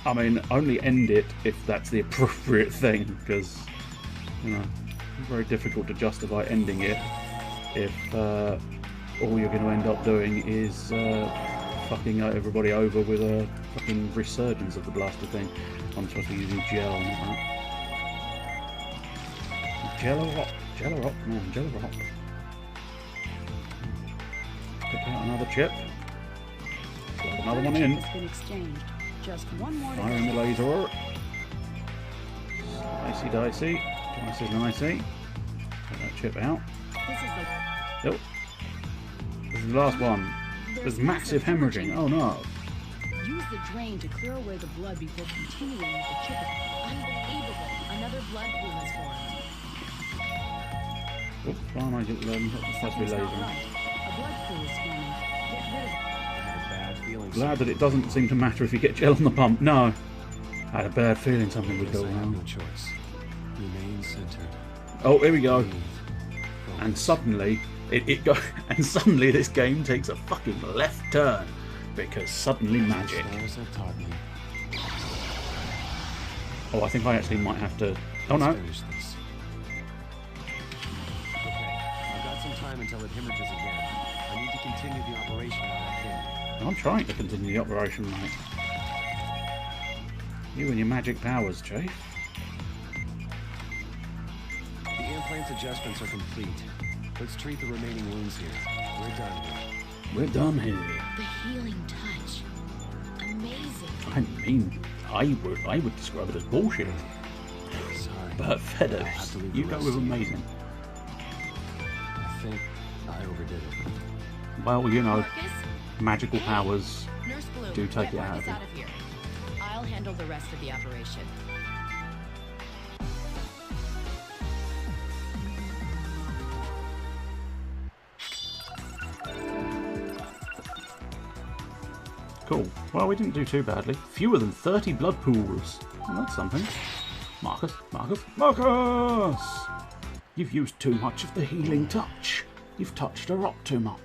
I mean, only end it if that's the appropriate thing, because, you know, it's very difficult to justify ending it if all you're going to end up doing is fucking everybody over with a fucking resurgence of the blasted thing. I'm supposed to be using gel, not that. Jello rock, man, jello rock. Pick out another chip. Plug another one in. Has been exchanged. Just one more to Fire in the laser. Dicey, dicey. Nice as nicey. Get that chip out. This is the Yep. This is the last one. There's massive hemorrhaging. Oh no. Use the drain to clear away the blood before continuing with the chip. Unbelievable. Another blood pool has formed. Oops, why am I just supposed to be Something's not lasering? right. A blood pool is forming. Get rid of it. I had a bad feeling. Glad that it doesn't seem to matter if you get gel on the pump. No. I had a bad feeling something would Guess go I have no wrong. choice. Remain centered. Oh, here we go. Breathe. And Focus. suddenly, and suddenly this game takes a fucking left turn. Because suddenly magic. Stars have taught me. Oh, I think I actually might have to... Oh no. Let's finish this. Okay, I've got some time until it hemorrhages again. I need to continue the operation while I can. I'm trying to continue the operation, mate. You and your magic powers, Chief. The implant's adjustments are complete. Let's treat the remaining wounds here. We're done here. We're done here. The healing touch. Amazing. I mean, I would describe it as bullshit. Sorry. But I'll have Feathers, to leave you the go rest with to you. amazing. I think I overdid it. Well, you know, Marcus? magical Hey! powers. Nurse Bloom, Do take get it out Marcus of out of here. I'll handle the rest of the operation. Cool. Well, we didn't do too badly. Fewer than 30 blood pools. Well, that's something. Marcus, Marcus, Marcus! You've used too much of the healing touch. You've touched her up too much.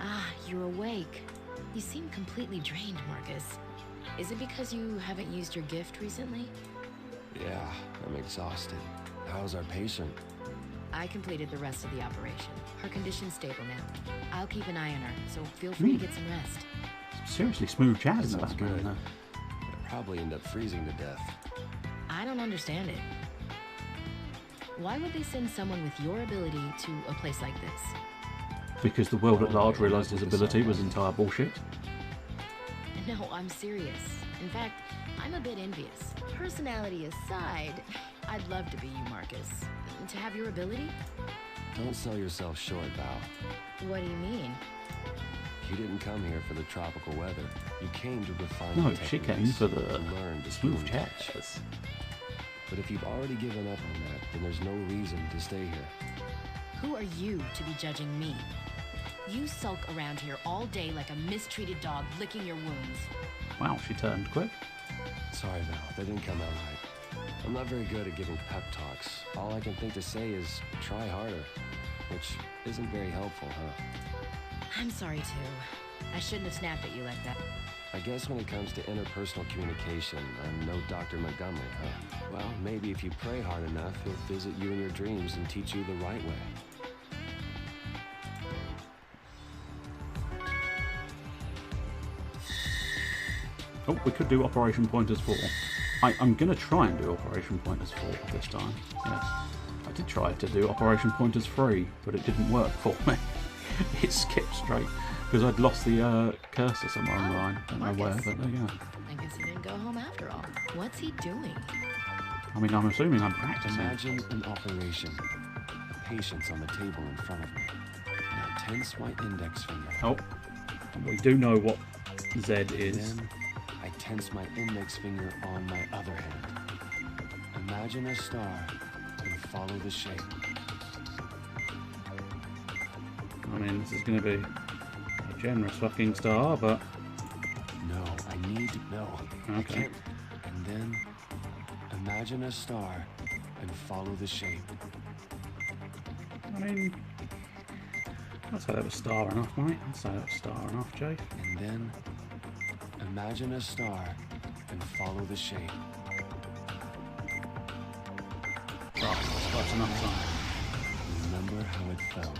Ah, you're awake. You seem completely drained, Marcus. Is it because you haven't used your gift recently? Yeah, I'm exhausted. How's our patient? I completed the rest of the operation. Her condition's stable now. I'll keep an eye on her, so feel free to get some rest. Seriously smooth jazz in the Sounds background good. there. I'd probably end up freezing to death. I don't understand it. Why would they send someone with your ability to a place like this? Because the world at large realised his ability was entire bullshit. No, I'm serious. In fact, I'm a bit envious. Personality aside, I'd love to be you, Marcus. To have your ability? Don't sell yourself short, Val. What do you mean? You didn't come here for the tropical weather. You came to refine No, your she came techniques, for to the learn to smooth human touch. jazz. But if you've already given up on that, then there's no reason to stay here. Who are you to be judging me? You sulk around here all day like a mistreated dog licking your wounds. Wow, she turned quick. Sorry, Val, that didn't come out right. I'm not very good at giving pep talks. All I can think to say is try harder, which isn't very helpful, huh? I'm sorry, too. I shouldn't have snapped at you like that. I guess when it comes to interpersonal communication, I'm no Dr. Montgomery, huh? Well, maybe if you pray hard enough, he'll visit you in your dreams and teach you the right way. Oh, we could do Operation Pointers 4. I'm going to try and do Operation Pointers 4 this time. Yes. I did try to do Operation Pointers 3, but it didn't work for me. It skipped straight because I'd lost the cursor somewhere on the line. Don't know where, but there you go. I guess he didn't go home after all. What's he doing? I mean, I'm assuming I'm practicing. Imagine an operation. A patient's on the table in front of me. Now tense my index finger. Oh, we do know what Z is. Then I tense my index finger on my other hand. Imagine a star and follow the shape. I mean, this is going to be a generous fucking star, but... No, I need to know. I Okay. can't. And then imagine a star and follow the shape. I mean... I'd say that was star enough, mate. I'd say that was star enough, Jake. And then imagine a star and follow the shape. Right, that's enough time. Remember how it felt.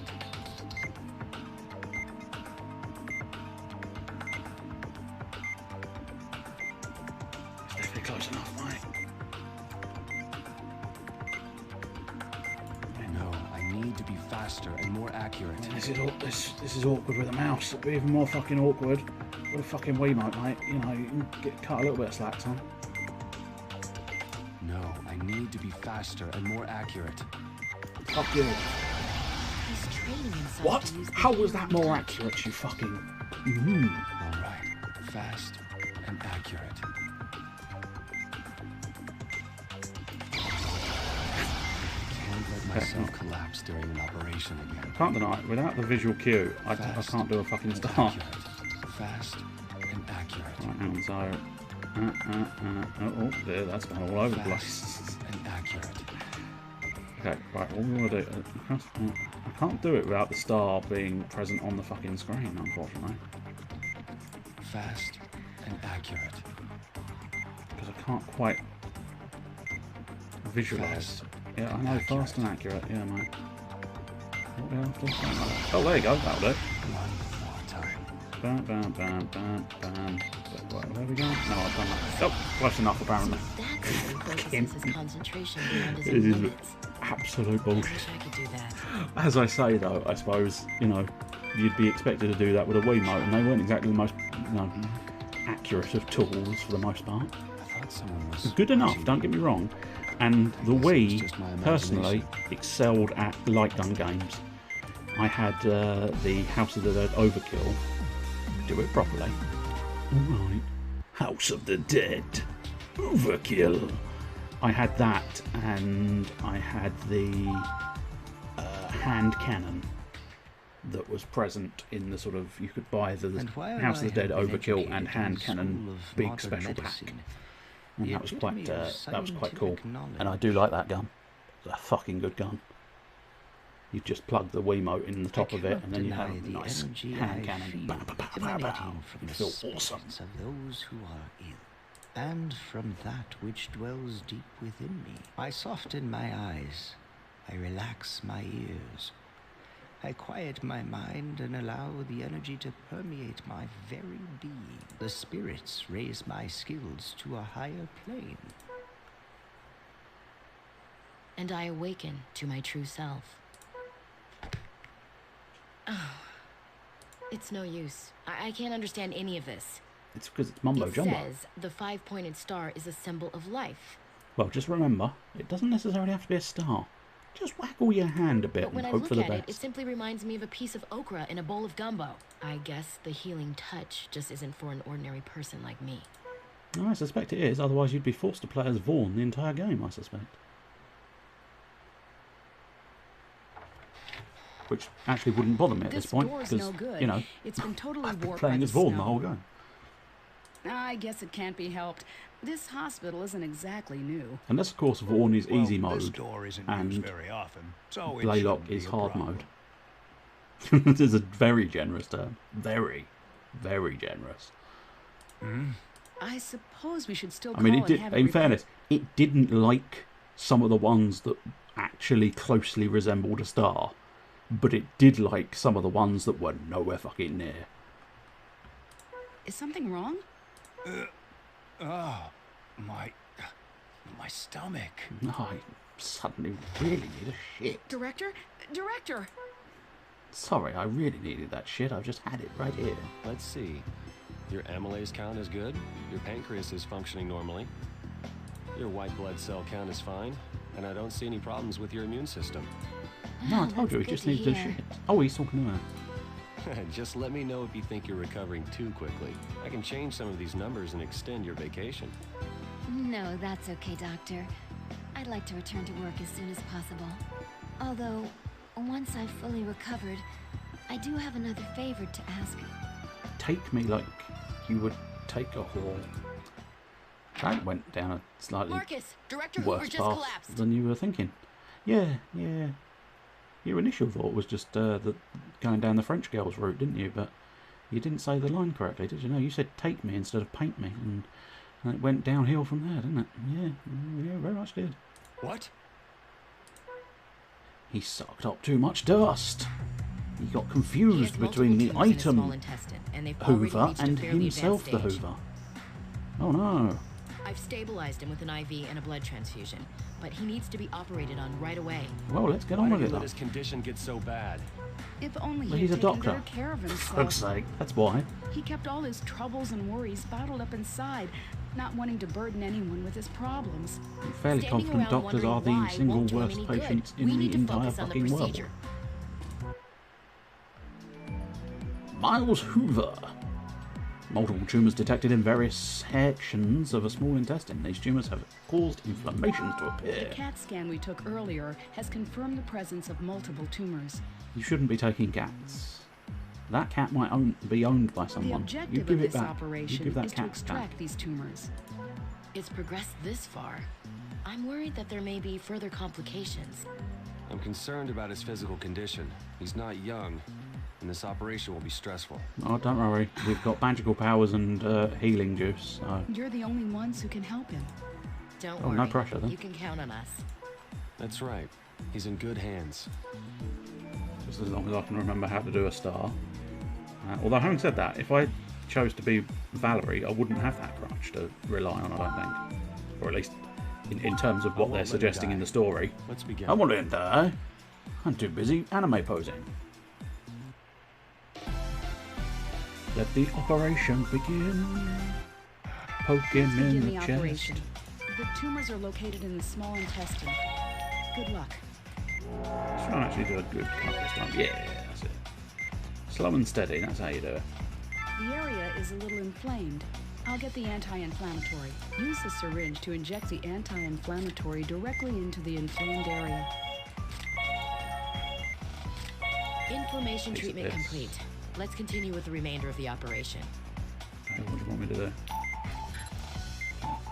It's definitely close enough, mate. No, I need to be faster and more accurate. This is awkward with a mouse. It'd be even more fucking awkward with a fucking Wiimote, mate. You know, you can cut a little bit of slack, son. No, I need to be faster and more accurate. Fuck you. He's training himself What? to use the How was that human more touch. accurate, you fucking... All right, fast and accurate. I can't let myself collapse during an operation again. Can't deny it. Without the visual cue, I can't do a fucking and star. accurate. Fast and accurate. Right, and so... oh, there, that's gone all over the place. Fast and accurate. Okay, right, what we want to do... I can't do it without the star being present on the fucking screen, unfortunately. Fast and accurate. Because I can't quite visualise. Fast Yeah, I and know, accurate. fast and accurate, yeah, mate. Oh, there you go, that'll do. One more time. Bam, bam, bam, bam, bam. Where are we going? No, I've done that. Oh, close enough, apparently. That's how he focuses his concentration beyond his It own is limits. absolute I bullshit. wish I could do that. As I say, though, I suppose, you know, you'd be expected to do that with a Wiimote, and they weren't exactly the most, you know, accurate of tools for the most part. I thought someone was Good enough, watching don't me. get me wrong. And the guess it was Wii, just my personally, imagination. excelled at light gun games. I had the House of the Dead Overkill. Do it properly. Alright. House of the Dead Overkill. I had that, and I had the hand cannon that was present in the sort of, you could buy the And while House of the I Dead have been Overkill educated and in hand the cannon school of big modern special pack. medicine, And the that was quite epitome of quite cool. scientific knowledge. And I do like that gun. It's a fucking good gun. You just plug the Wiimote in the top of it, and then you have a Deny the nice energy hand I cannon. feel Bam, bam, bam, bam, emanating bam. from You the feel awesome. spirits of those who are ill, and from that which dwells deep within me. I soften my eyes, I relax my ears, I quiet my mind and allow the energy to permeate my very being. The spirits raise my skills to a higher plane. And I awaken to my true self. Oh, it's no use. I can't understand any of this. It's because it's mumbo It jumbo. says the five-pointed star is a symbol of life. Well, just remember, it doesn't necessarily have to be a star. Just waggle your hand a bit But when and I hope look for the at it, it best. simply reminds me of a piece of okra in a bowl of gumbo. I guess the healing touch just isn't for an ordinary person like me. I suspect it is, otherwise you'd be forced to play as Vaughn the entire game, I suspect. Which actually wouldn't bother me at this point, door's because, no good. you know, It's been totally I've been warped playing by as the Vaughn snow. the whole game. I guess it can't be helped. This hospital isn't exactly new. Unless, of course, Vaughn is easy This mode, door isn't and used very often, so it Blaylock shouldn't be is a hard problem. mode. This is a very generous term. Very, very generous. I suppose we should still I mean, call it did. and have it In repaired. fairness, it didn't like some of the ones that actually closely resembled a star, but it did like some of the ones that were nowhere fucking near. Is something wrong? Oh, my stomach. I suddenly really need a shit. Director? Director! Sorry, I really needed that shit. I've just had it right here. Let's see. Your amylase count is good. Your pancreas is functioning normally. Your white blood cell count is fine. And I don't see any problems with your immune system. No, I told you, he just needed a shit. Oh, he's talking to her. Just let me know if you think you're recovering too quickly. I can change some of these numbers and extend your vacation. No, that's okay, Doctor. I'd like to return to work as soon as possible. Although, once I've fully recovered, I do have another favor to ask. Take me like you would take a whore. That went down a slightly Marcus, Director Hoover worse just path collapsed. than you were thinking. Yeah. Your initial thought was just going down the French girl's route, didn't you? But you didn't say the line correctly, did you? No, you said take me instead of paint me, and it went downhill from there, didn't it? Yeah, very much did. What? He sucked up too much dust. He got He has confused multiple between the tumors in his small item intestine, and they've already Hoover reached a and fairly himself the advanced stage. Hoover. Oh no. I've stabilized him with an IV and a blood transfusion, but he needs to be operated on right away. Well, let's get Why on did with you it let then. his condition get so bad? If only Well, he he's had a taken doctor. better care of For himself. fuck's sake, that's why. He kept all his troubles and worries bottled up inside, not wanting to burden anyone with his problems. I'm fairly Standing confident around doctors are wondering the why single won't do him worst any good. patients We in the need to entire focus on the fucking world. procedure. Miles Hoover. Multiple tumours detected in various sections of a small intestine. These tumours have caused inflammations to The appear. CAT scan we took earlier has confirmed the presence of multiple tumors. You shouldn't be taking cats. That cat might be owned by The someone. You objective give of it this back. You operation give that is to cat extract back. these tumors. It's progressed this far. I'm worried that there may be further complications. I'm concerned about his physical condition. He's not young, and this operation will be stressful. Oh, don't worry. We've got magical powers and healing juice. So. You're the only ones who can help him. Don't Oh, worry. no pressure, then. You can count on us. That's right. He's in good hands. Just as long as I can remember how to do a star. Although, having said that, if I chose to be Valerie, I wouldn't have that crutch to rely on, I don't think. Or at least in terms of what won't they're let him suggesting die. in the story. Let's begin. I won't let him die. I'm too busy anime posing. Let the operation begin. Poke him Let's in begin the the chest. operation. The tumors are located in the small intestine. Good luck. Let's try and actually do a good cut this time. Yeah, that's it. Slow and steady, that's how you do it. The area is a little inflamed. I'll get the anti-inflammatory. Use the syringe to inject the anti-inflammatory directly into the inflamed area. Inflammation Piece of treatment this. complete. Let's continue with the remainder of the operation. Okay, what do you want me to do?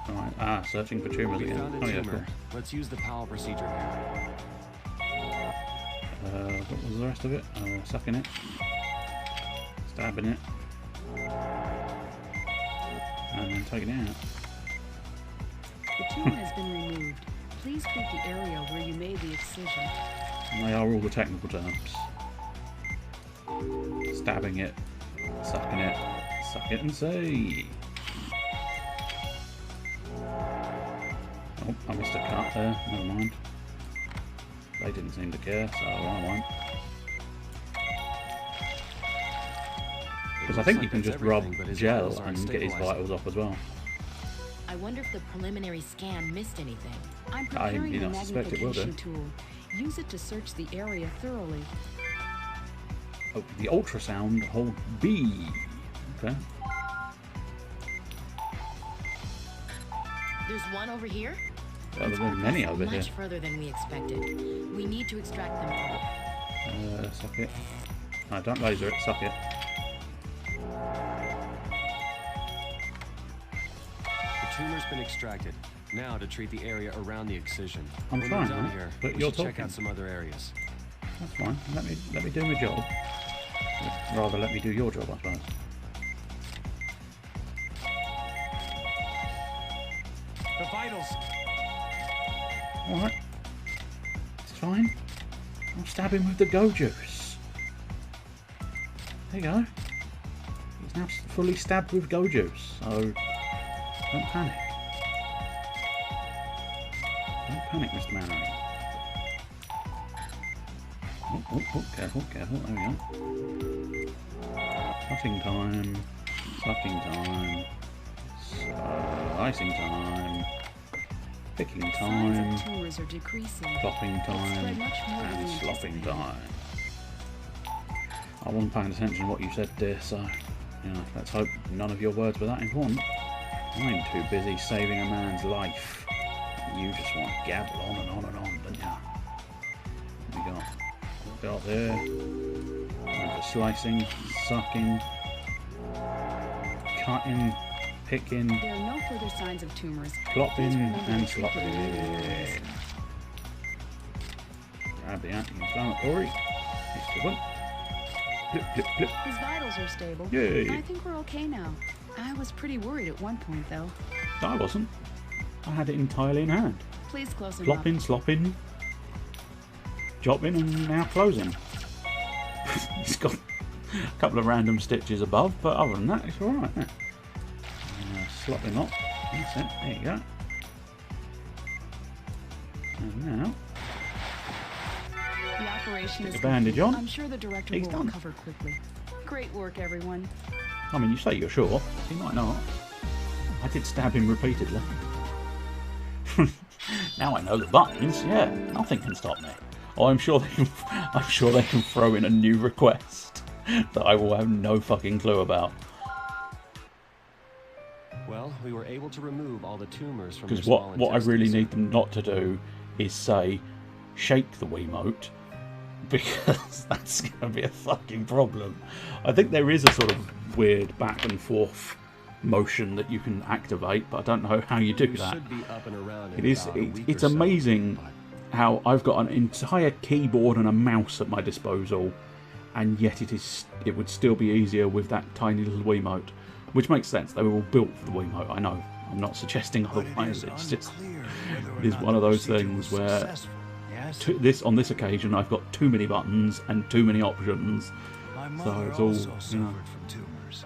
Alright, searching for tumours We again. found Oh a yeah, tumor. Let's use the Powell procedure here. cool. What was the rest of it? Sucking it. Stabbing it. And then taking it out. The tumor has been removed. Please treat the area where you made the excision. And they are all the technical terms. Stabbing it. Sucking it. Suck it and say. Oh, I missed a cut there. Never mind. They didn't seem to care, so I won't. Because I think you can just rub gel and get his vitals off as well. I wonder if the preliminary scan missed anything. I'm preparing do the not suspect it will do. magnification tool. Use it to search the area thoroughly. Oh, the ultrasound, hold B. Okay. There's one over here? Well, there's many over here. Much further than we expected. We need to extract them all. Suck it. No, don't laser it, suck it. The tumor's been extracted. Now to treat the area around the excision. I'm When trying, we're done right? here, But we you're should check talking. out some other areas. That's fine. Let me do my job. Rather, let me do your job, I suppose. The vitals. Alright. It's fine. I'll stab him with the go juice. There you go. He's now fully stabbed with go juice, so don't panic. Don't panic, Mr. Mannery. Oh, careful, careful. There we go. Cutting time. Sucking time. Slicing time. Picking time. Signs of tumors are decreasing. Plopping It's time. spread much more than And we slopping anticipated. time. I wasn't paying attention to what you said, dear, so let's hope none of your words were that important. I'm too busy saving a man's life. You just want to gabble on and on and on, don't you? What we got there? Time for slicing, sucking, cutting, picking, There are no further signs of tumors. plopping, Please remember and to treat the remaining areas. slopping. Grab the anti-inflammatory. It's the one. Blip, blip, blip. His vitals are stable. Yay. I think we're okay now. I was pretty worried at one point, though. I wasn't. I had it entirely in hand. Please close him Plopping, slopping, chopping, and now closing. It's got a couple of random stitches above, but other than that, it's alright. Slopping up. That's it. There you go. And now, The operation Stick is a bandage complete. on. I'm sure the director He's will done. recover quickly. Great work, everyone. I mean, you say you're sure. He might not. I did stab him repeatedly. Now I know the buttons. Yeah, nothing can stop me. Oh, I'm sure they can. I'm sure they can throw in a new request that I will have no fucking clue about. Well, we were able to remove all the tumors from Because their small what I really intestines. need them not to do is say, shake the Wiimote, because that's going to be a fucking problem. I think there is a sort of weird back and forth motion that you can activate, but I don't know how you do that. Should be up and around in It is. about a week It's or so, amazing but how I've got an entire keyboard and a mouse at my disposal, and yet it would still be easier with that tiny little Wiimote, which makes sense. They were all built for the Wiimote. I know. I'm not suggesting otherwise. It's just it is one of those things where on this occasion I've got too many buttons and too many options. My So mother it's all, also you know. suffered from tumors.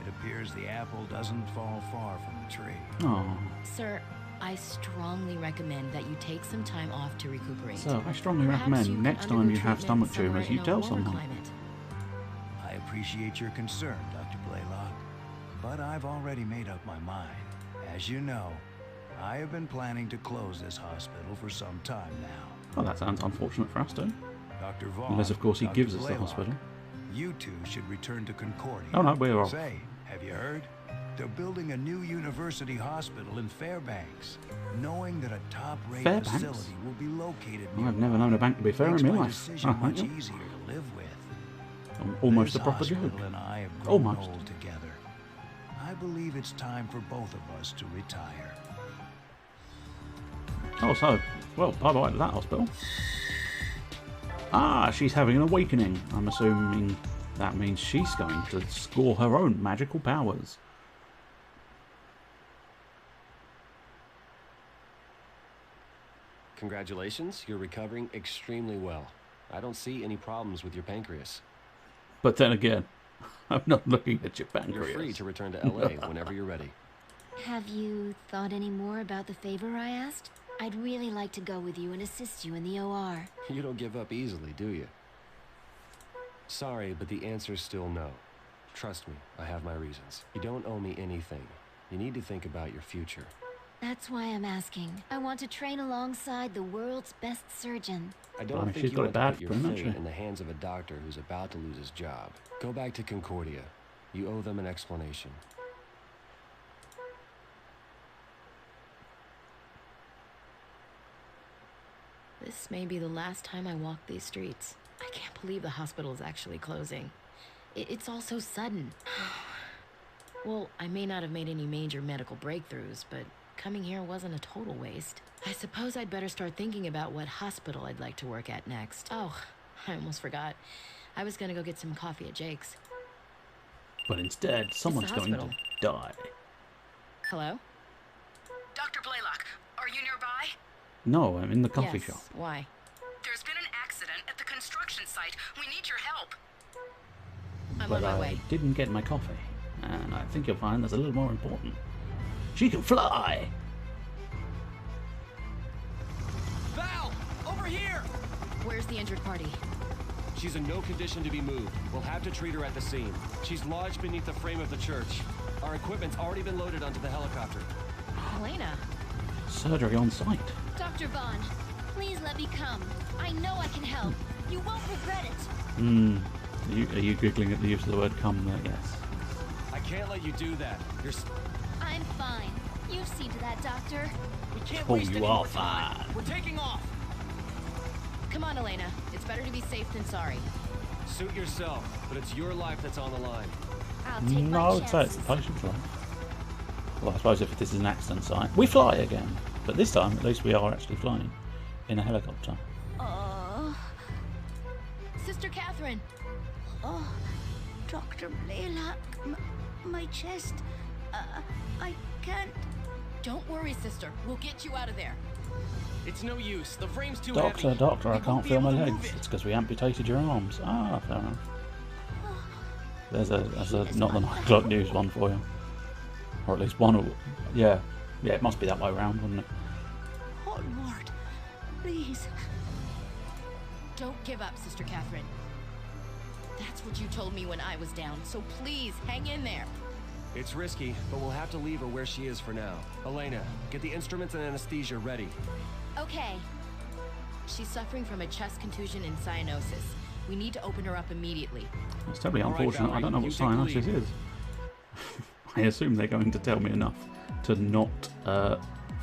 It appears the apple doesn't fall far from the tree. Oh, Sir, I strongly recommend that you take some time off to recuperate. so I strongly Perhaps recommend you can next time undergo you have treatment stomach tumours, you somewhere tell in a warmer someone. climate. I appreciate your concern, Dr. Blaylock, but I've already made up my mind. As you know, I have been planning to close this hospital for some time now. Well, that sounds unfortunate for us too. Dr. Vaughn, Unless, of course, he Dr. gives us the Blaylock, hospital. You two should return to Concordia. Oh no, we're off. Say, have you heard? They're building a new university hospital in Fairbanks. Knowing that a top-rate Fairbanks? facility will be located near I've never known a bank to be fair in makes my my life. decision Oh, much thank you. easier to live with. Almost This a proper joke. hospital and I have grown Almost. old together. I believe it's time for both of us to retire. Oh, so, well, bye-bye to that hospital. Ah, she's having an awakening. I'm assuming that means she's going to score her own magical powers. Congratulations, you're recovering extremely well. I don't see any problems with your pancreas. But then again, I'm not looking at your You're pancreas. free to return to LA whenever you're ready. Have you thought any more about the favor I asked? I'd really like to go with you and assist you in the OR. You don't give up easily, do you? Sorry, but the answer's still no. Trust me, I have my reasons. You don't owe me anything. You need to think about your future. That's why I'm asking. I want to train alongside the world's best surgeon. I don't think she's you got want it to bad, put your pretty much, fate yeah. in the hands of a doctor who's about to lose his job. Go back to Concordia. You owe them an explanation. This may be the last time I walk these streets. I can't believe the hospital is actually closing. It's all so sudden. Well, I may not have made any major medical breakthroughs, but coming here wasn't a total waste. I suppose I'd better start thinking about what hospital I'd like to work at next. Oh, I almost forgot. I was gonna go get some coffee at Jake's. But instead, someone's going to die. Hello? Dr. Blaylock, are you nearby? No, I'm in the coffee Yes. shop. Why? There's been an accident at the construction site. We need your help. I'm But on my I way. didn't get my coffee. And I think you'll find that's a little more important. She can fly! Val! Over here! Where's the injured party? She's in no condition to be moved. We'll have to treat her at the scene. She's lodged beneath the frame of the church. Our equipment's already been loaded onto the helicopter. Elena. Surgery on site. Dr. Vaughn, please let me come. I know I can help. You won't regret it. Are you giggling at the use of the word come there? Yes. I can't let you do that. You're... I'm fine. You've seen to that, Doctor. We can't Oh, waste you any are more time. fine. We're taking off. Come on, Elena. It's better to be safe than sorry. Suit yourself, but it's your life that's on the line. I'll take No, my I would say it's chances. the patient's life. Well, I suppose if this is an accident site, we fly again. But this time, at least we are actually flying in a helicopter. Sister Catherine. Oh, Dr. Blaylock, my chest. I can't. Don't worry, sister. We'll get you out of there. It's no use. The frame's too Doctor, heavy. doctor, I We can't won't be feel my able to legs. move it. It's because we amputated your arms. Ah, fair enough. There's a not the 9 o'clock news one for you. Or at least one of... Yeah, it must be that way around, wouldn't it? Onward, please. Don't give up, Sister Catherine. That's what you told me when I was down, so please hang in there. It's risky, but we'll have to leave her where she is for now. Elena, get the instruments and anesthesia ready. Okay. She's suffering from a chest contusion and cyanosis. We need to open her up immediately. It's terribly All right, unfortunate. I Valerie, don't know you what take the cyanosis lead. is. I assume they're going to tell me enough to not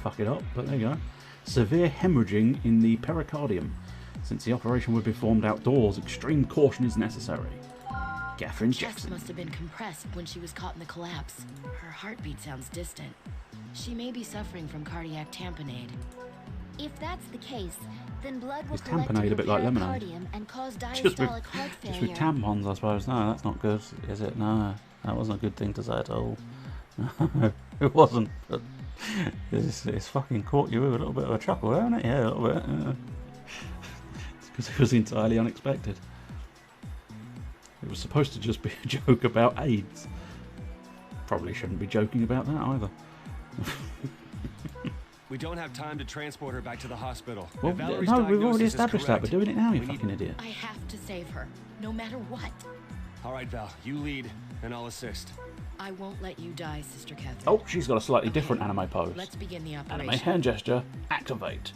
fuck it up, but there you go. Severe hemorrhaging in the pericardium. Since the operation would be performed outdoors, extreme caution is necessary. Catherine Chest Jackson. must have been compressed when she was caught in the collapse. Her heartbeat sounds distant. She may be suffering from cardiac tamponade. If that's the case, then blood will Is collect in tamponade a the bit like lemonade? pericardium and cause Just with, diastolic heart just failure. with tampons, I suppose. No, that's not good, is it? No, that wasn't a good thing to say at all. It wasn't. But it's fucking caught you with a little bit of a chuckle, hasn't it? Yeah, a little bit. It's because it was entirely unexpected. It was supposed to just be a joke about AIDS. Probably shouldn't be joking about that either. We don't have time to transport her back to the hospital. Well, If Valerie's no, we've already diagnosis is established that. We're correct, doing it now, you we need- fucking idiot. I have to save her, no matter what. All right, Val, you lead, and I'll assist. I won't let you die, Sister Catherine. Oh, she's got a slightly Okay, different anime pose. Let's begin the Anime operation. hand gesture, activate.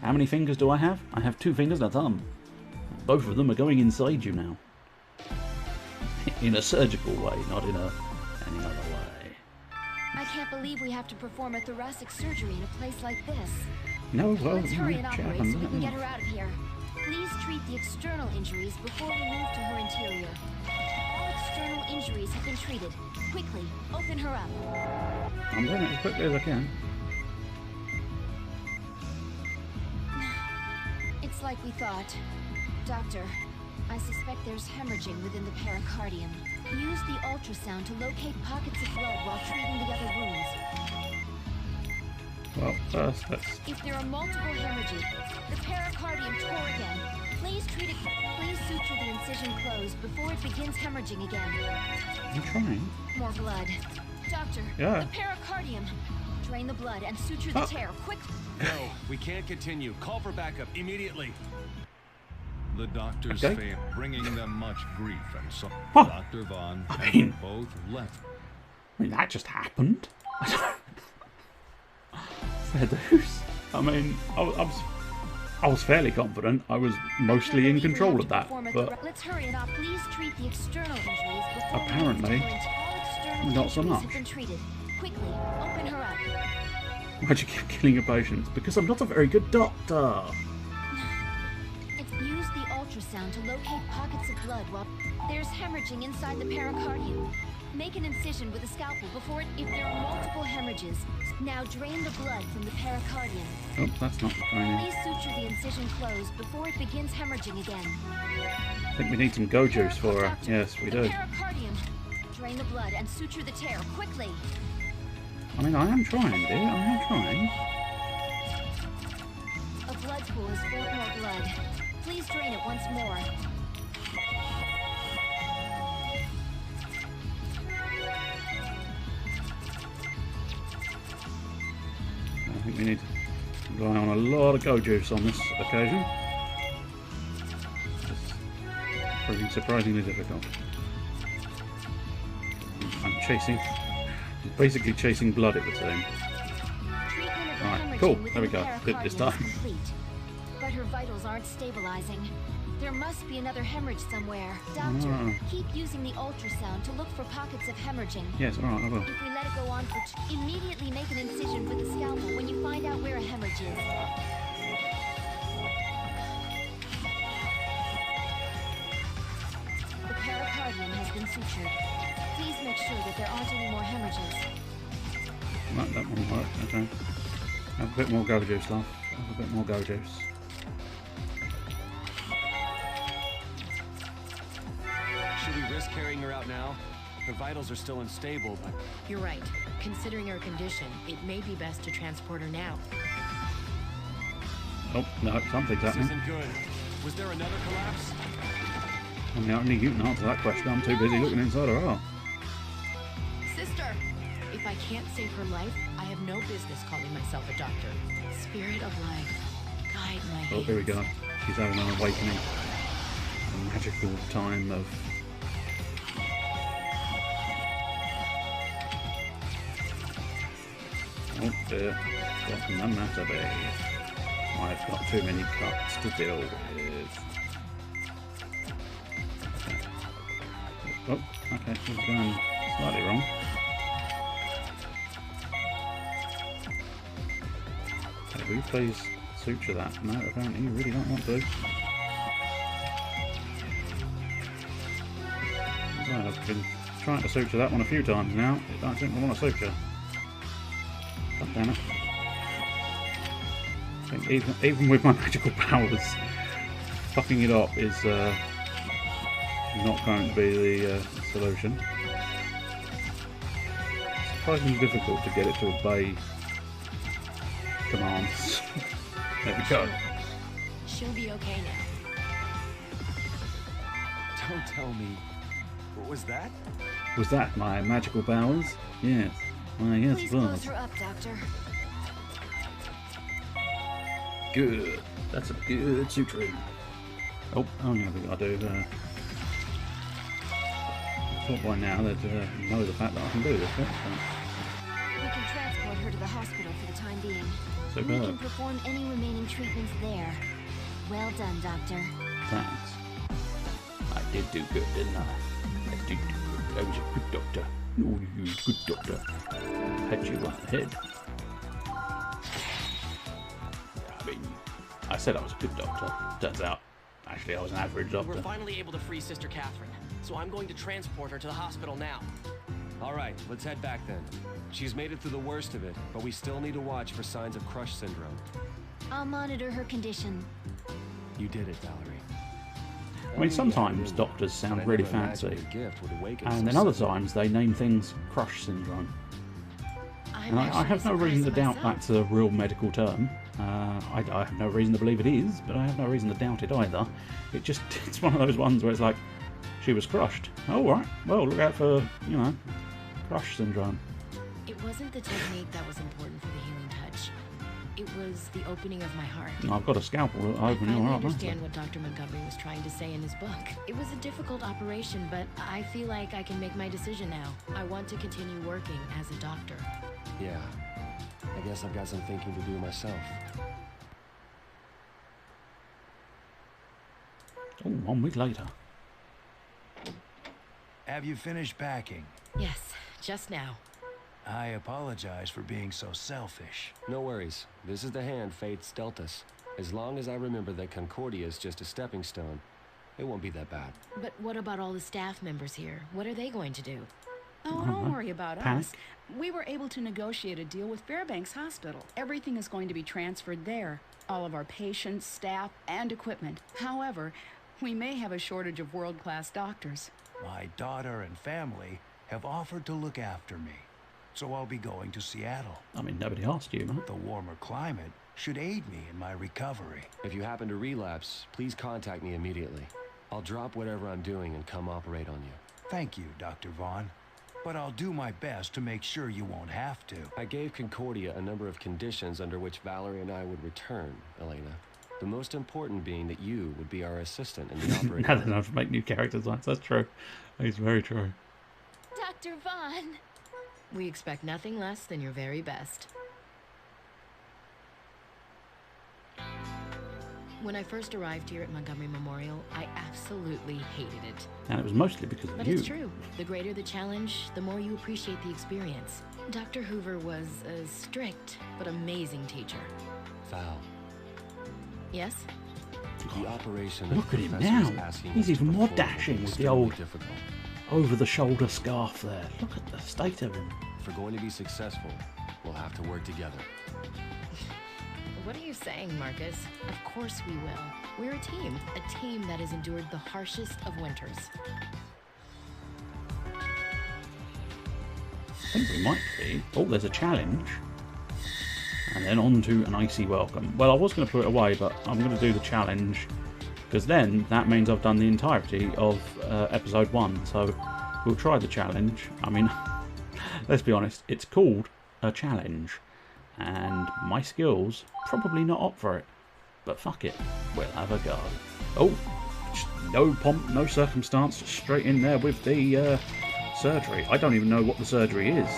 How many fingers do I have? I have 2 fingers and a thumb. Both of them are going inside you now. In a surgical way, not in any other way. I can't believe we have to perform a thoracic surgery in a place like this. No, well, Let's hurry and it operate so happens, we can doesn't get it? her out of here. Please treat the external injuries before we move to her interior. All external injuries have been treated. Quickly, open her up. I'm doing it as quickly as I can. It's like we thought. Doctor, I suspect there's hemorrhaging within the pericardium. Use the ultrasound to locate pockets of blood while treating the other wounds. Well, first, let's... If there are multiple hemorrhages, the pericardium tore again. Please treat it. Please suture the incision closed before it begins hemorrhaging again. I'm trying. More blood. Doctor, Yeah. the pericardium. Drain the blood and suture the tear. Quick. No, we can't continue. Call for backup immediately. The doctors Okay. failed, bringing them much grief and sorrow. Huh. Dr. Vaughn I and mean- both left. I mean, that just happened. Fair dues. I mean, I was fairly confident. I was mostly in control of that, but let's hurry it up. Please treat the external injuries before apparently not so much. Quickly, open her up. Why'd you keep killing your patients? Because I'm not a very good doctor. Use the ultrasound to locate pockets of blood while there's hemorrhaging inside the pericardium. Make an incision with a scalpel before if there are multiple hemorrhages. Now drain the blood from the pericardium. Oh, that's not the training. Please suture the incision closed before it begins hemorrhaging again. I think we need some go juice for her. Yes, we do. Pericardium. Drain the blood and suture the tear quickly. I mean, I am trying, dear. I am trying. A blood pool has formed more blood. Please drain it once more. I think we need to rely on a lot of go juice on this occasion. It's proving surprisingly difficult. I'm basically chasing blood, it would seem. Alright, cool. There we go. Good this time. But her vitals aren't stabilizing. There must be another hemorrhage somewhere. Doctor, keep using the ultrasound to look for pockets of hemorrhaging. Yes, alright, I will. If we let it go on for immediately make an incision with a scalpel when you find out where a hemorrhage is. The pericardium has been sutured. Please make sure that there aren't any more hemorrhages. Right, that one worked, okay. Have a bit more go juice, love. Have a bit more go juice. Should we risk carrying her out now? Her vitals are still unstable, but... You're right. Considering her condition, it may be best to transport her now. Oh, no, something's happening. This isn't good. Was there another collapse? I mean, only you can answer that question. I'm too busy looking inside her heart. Sister! If I can't save her life, I have no business calling myself a doctor. Spirit of life, guide my hands. Oh, here we go. She's having an awakening. A magical time of... Oh dear. Got the matter be. I've got too many cuts to deal with. Oh, okay, this is going slightly wrong. Okay, will you please suture that? No, apparently you really don't want to. So I've been trying to suture that one a few times now. I don't think I want to suture. God damn it. I think even with my magical powers, fucking it up is not going to be the solution. It's surprisingly difficult to get it to obey commands. There we go. She'll be okay now. Don't tell me. What was that? Was that my magical powers? Yes. Why, yes, Please it was. close her up, Doctor. Good. That's a good suturing. Oh, only other thing I do. I thought by now they'd know the fact that I can do this. We can transport her to the hospital for the time being. Superb. We can perform any remaining treatments there. Well done, Doctor. Thanks. I did do good, didn't I? I did do good. I was a good doctor. Oh, you was a good doctor. Pat you on the head. I mean, I said I was a good doctor. Turns out, actually, I was an average doctor. We're finally able to free Sister Catherine, so I'm going to transport her to the hospital now. All right, let's head back then. She's made it through the worst of it, but we still need to watch for signs of crush syndrome. I'll monitor her condition. You did it, Valerie. I mean, sometimes doctors sound really fancy, and then other times they name things crush syndrome. And I have no reason to doubt that's a real medical term. I have no reason to believe it is, but I have no reason to doubt it either. It's one of those ones where it's like, she was crushed. Oh, right. Well, look out for, you know, crush syndrome. It wasn't the technique that was important for the healing touch. It was the opening of my heart. I've got a scalpel opening I your finally heart. understand what Dr. Montgomery was trying to say in his book. It was a difficult operation, but I feel like I can make my decision now. I want to continue working as a doctor. Yeah. I guess I've got some thinking to do myself. Oh, 1 week later. Have you finished packing? Yes, just now. I apologize for being so selfish. No worries. This is the hand fate's dealt us. As long as I remember that Concordia is just a stepping stone, it won't be that bad. But what about all the staff members here? What are they going to do? Oh, don't worry about Panic. us. We were able to negotiate a deal with Fairbanks Hospital. Everything is going to be transferred there. All of our patients, staff, and equipment. However, we may have a shortage of world-class doctors. My daughter and family have offered to look after me, so I'll be going to Seattle. I mean, nobody asked you, man. The warmer climate should aid me in my recovery. If you happen to relapse, please contact me immediately. I'll drop whatever I'm doing and come operate on you. Thank you, Dr. Vaughn. But I'll do my best to make sure you won't have to. I gave Concordia a number of conditions under which Valerie and I would return, Elena. The most important being that you would be our assistant in the operating Now they don't have to make new characters. That's true. It's very true. Dr. Vaughn. We expect nothing less than your very best. When I first arrived here at Montgomery Memorial, I absolutely hated it. And it was mostly because of But you. it's true. The greater the challenge, the more you appreciate the experience. Dr. Hoover was a strict but amazing teacher. Val, Yes? the operation Look that at him the professor's now. asking He's us to even more perform dashing is with the extremely old difficult. over-the-shoulder scarf there. Look at the state of him. If we're going to be successful, we'll have to work together. What are you saying, Marcus? Of course we will. We're a team that has endured the harshest of winters. I think we might be. Oh, there's a challenge. And then on to an icy welcome. Well, I was going to put it away, but I'm going to do the challenge. Because then, that means I've done the entirety of episode 1. So, we'll try the challenge. I mean, let's be honest, it's called a challenge. And my skills probably not up for it. But fuck it, we'll have a go. Oh, just no pomp, no circumstance, just straight in there with the surgery. I don't even know what the surgery is.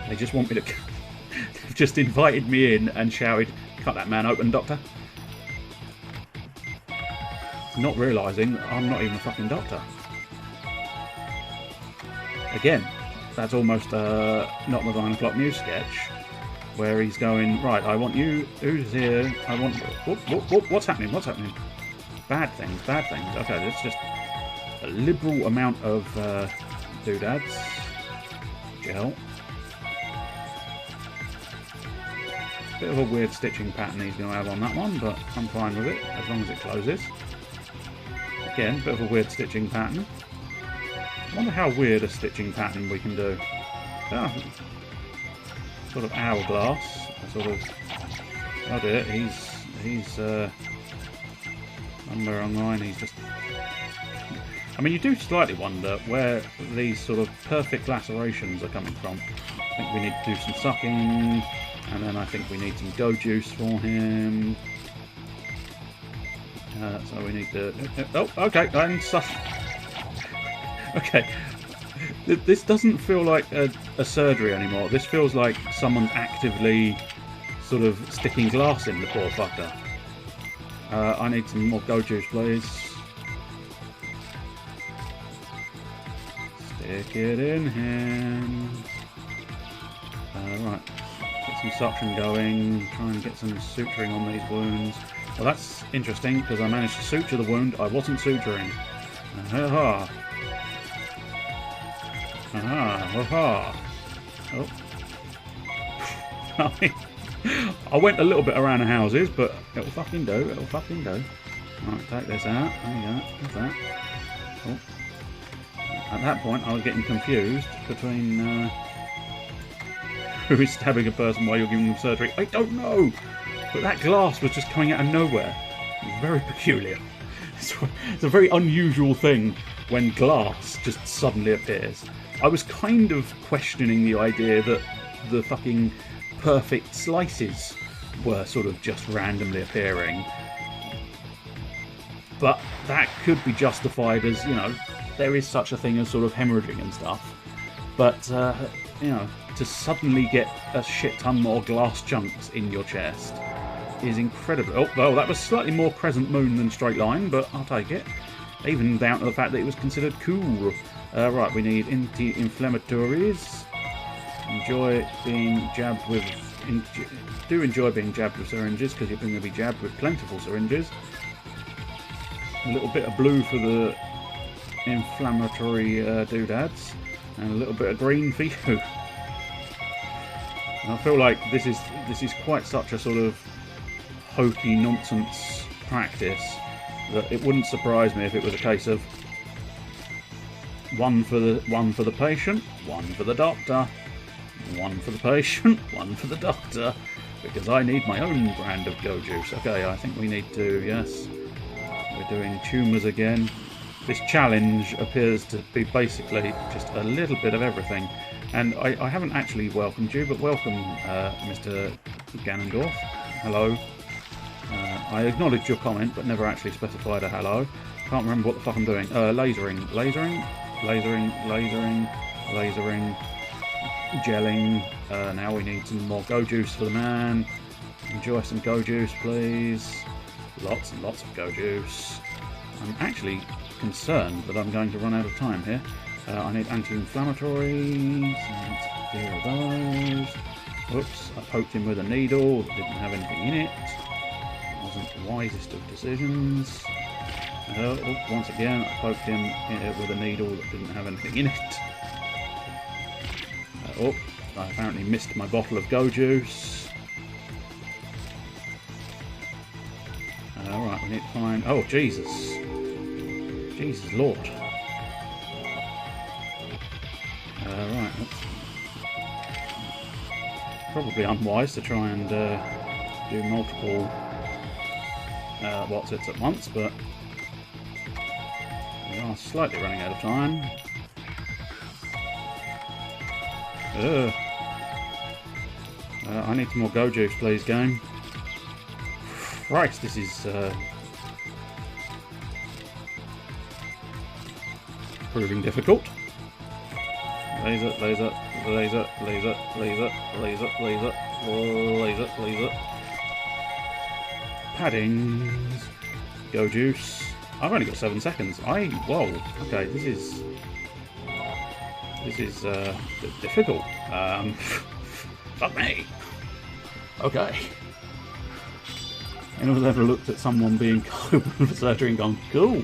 They just want me to... They've just invited me in and shouted, "Cut that man open, doctor." Not realising I'm not even a fucking doctor. Again, that's almost not the 9 o'clock news sketch, where he's going, right, I want you, who's here, I want, what's happening, bad things, okay, that's just a liberal amount of doodads, gel, bit of a weird stitching pattern he's going to have on that one, but I'm fine with it, as long as it closes. Again, bit of a weird stitching pattern. I wonder how weird a stitching pattern we can do. Oh, sort of hourglass. Sort of. Oh dear, he's on the wrong line. He's just. I mean, you do slightly wonder where these sort of perfect lacerations are coming from. I think we need to do some sucking, and then I think we need some go juice for him. So we need to. Oh, okay, I'm okay. This doesn't feel like a surgery anymore. This feels like someone's actively sort of sticking glass in the poor fucker. I need some more go juice, please. Stick it in him. Right. Get some suction going. Try and get some suturing on these wounds. Well, that's interesting because I managed to suture the wound. I wasn't suturing. Ha-ha. Ha-ha. Oh. I went a little bit around the houses, but it'll fucking do. It'll fucking do. Right, take this out. There you go. What's that? Oh. At that point, I was getting confused between who is stabbing a person while you're giving them surgery. I don't know. But that glass was just coming out of nowhere. It was very peculiar. It's a very unusual thing when glass just suddenly appears. I was kind of questioning the idea that the fucking perfect slices were sort of just randomly appearing. But that could be justified as, you know, there is such a thing as sort of hemorrhaging and stuff. But you know, to suddenly get a shit ton more glass chunks in your chest is incredible. Oh, well, that was slightly more crescent moon than straight line, but I'll take it. Even down to the fact that it was considered cool. Right, we need anti-inflammatories. Enjoy being jabbed with... do enjoy being jabbed with syringes, because you're going to be jabbed with plentiful syringes. A little bit of blue for the inflammatory doodads, and a little bit of green for you. And I feel like this is quite such a sort of hokey nonsense practice that it wouldn't surprise me if it was a case of one for the patient, one for the doctor, one for the patient, one for the doctor, because I need my own brand of go juice. Okay, I think we need to, yes, we're doing tumours again. This challenge appears to be basically just a little bit of everything. And I haven't actually welcomed you, but welcome, Mr. Ganondorf. Hello. I acknowledged your comment, but never actually specified a hello. Can't remember what the fuck I'm doing. Lasering, gelling. Now we need some more go juice for the man. Enjoy some go juice, please. Lots and lots of go juice. I'm actually concerned that I'm going to run out of time here. I need anti-inflammatories. Zero of those. Whoops, I poked him with a needle that didn't have anything in it. Wasn't the wisest of decisions. Once again, I poked him with a needle that didn't have anything in it. I apparently missed my bottle of go juice. Alright, we need to find... Oh, Jesus. Jesus Lord. Right, that's probably unwise to try and do multiple what's-its at once, but we are slightly running out of time. I need some more go juice, please, game. Christ, this is proving difficult. Laser, laser, laser, laser, laser, laser, laser, laser, laser. Paddings. Go juice. I've only got 7 seconds. Whoa. Okay, this is difficult. Fuck me. Okay. Anyone's ever looked at someone being cold for surgery and gone, cool.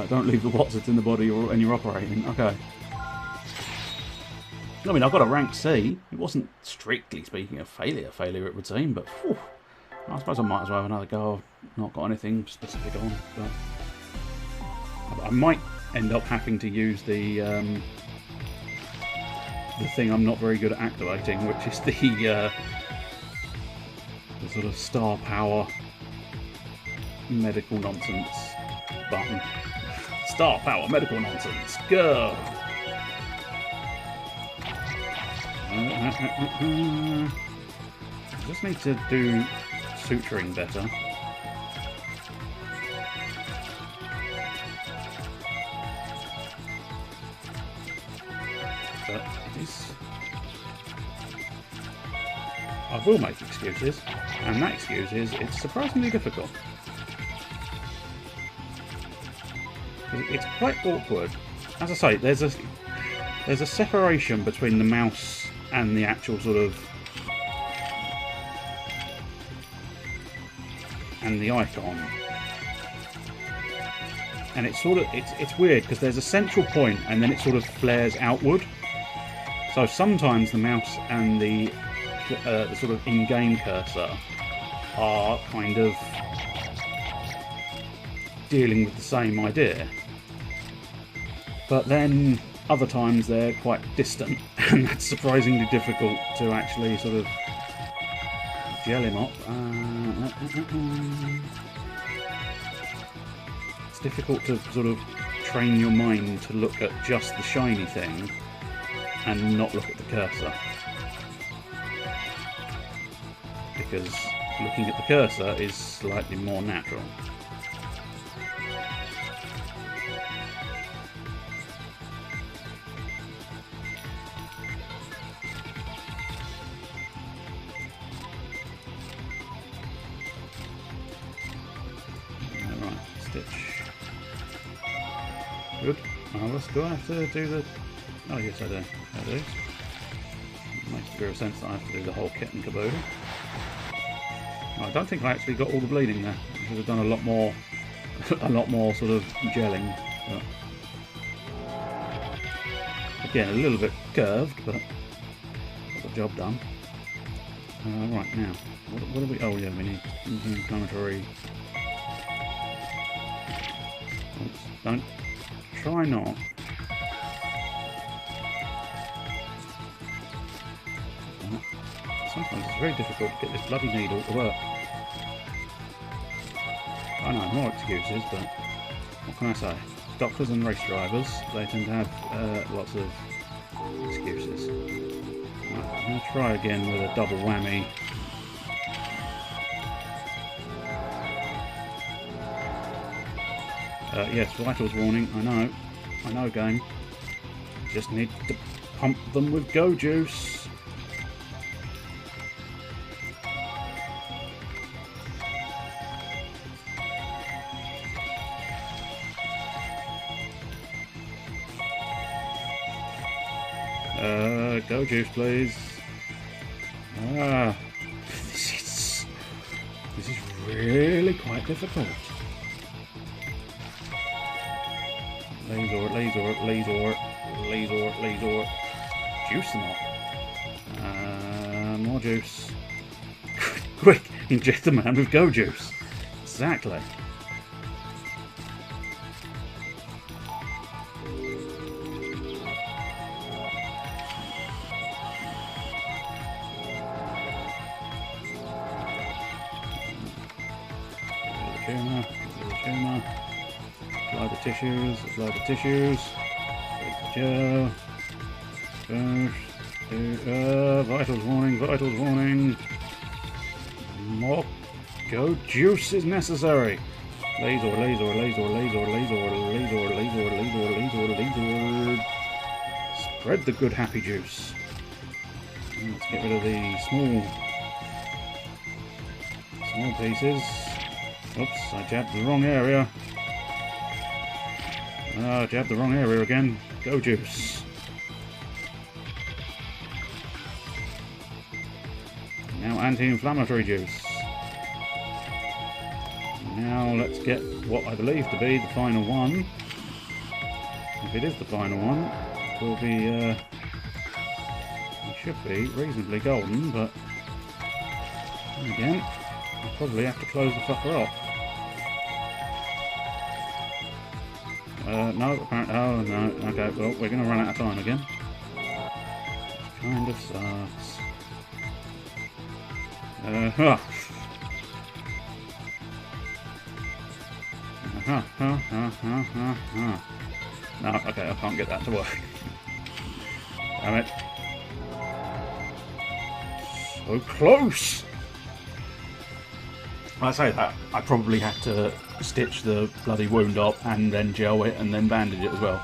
Don't leave the what's-its in the body when you're operating. Okay. I mean, I've got a rank C. It wasn't strictly speaking a failure it would seem, but whew, I suppose I might as well have another go. I've not got anything specific on, but I might end up having to use the thing I'm not very good at activating, which is the sort of star power medical nonsense button. Star power medical nonsense, go! I just need to do suturing better. But it is... I will make excuses, and that excuse is it's surprisingly difficult. It's quite awkward. As I say, there's a separation between the mouse and the actual sort of and the icon, and it's sort of it's weird because there's a central point and then it sort of flares outward. So sometimes the mouse and the sort of in-game cursor are kind of dealing with the same idea, but then other times they're quite distant, and that's surprisingly difficult to actually sort of gel him up. It's difficult to sort of train your mind to look at just the shiny thing and not look at the cursor, because looking at the cursor is slightly more natural. stitch. Good. Marvellous. Do I have to do the... Oh, yes, I do. I do. Makes a bit of sense that I have to do the whole kit and caboodle. I don't think I actually got all the bleeding there. I should have done a lot more sort of gelling. But again, a little bit curved, but got the job done. Right, now, what do we... Oh, yeah, we need inflammatory... Oops, don't... Try not. Sometimes it's very difficult to get this bloody needle to work. I know, more excuses, but what can I say? Doctors and race drivers, they tend to have lots of excuses. Right, I'm going to try again with a double whammy. Yes, vitals warning, I know game. Just need to pump them with go juice. Go juice, please. This is really quite difficult. Laser. Juice them up. More juice. Quick, inject the man with go juice. Exactly. Apply the tissues. Gel. Vitals warning. More go juice is necessary. Laser. Spread the good happy juice. Let's get rid of the small pieces. Oops, I jabbed the wrong area. Jabbed the wrong area again. Go juice. Now anti-inflammatory juice. Now let's get what I believe to be the final one. If it is the final one, it will be, it should be reasonably golden, but again, I'll probably have to close the fucker off. No, apparently, oh no, okay, well, we're going to run out of time again. Which kind of sucks. No, okay, I can't get that to work. Damn it. So close! I say that, I probably had to stitch the bloody wound up and then gel it and then bandage it as well.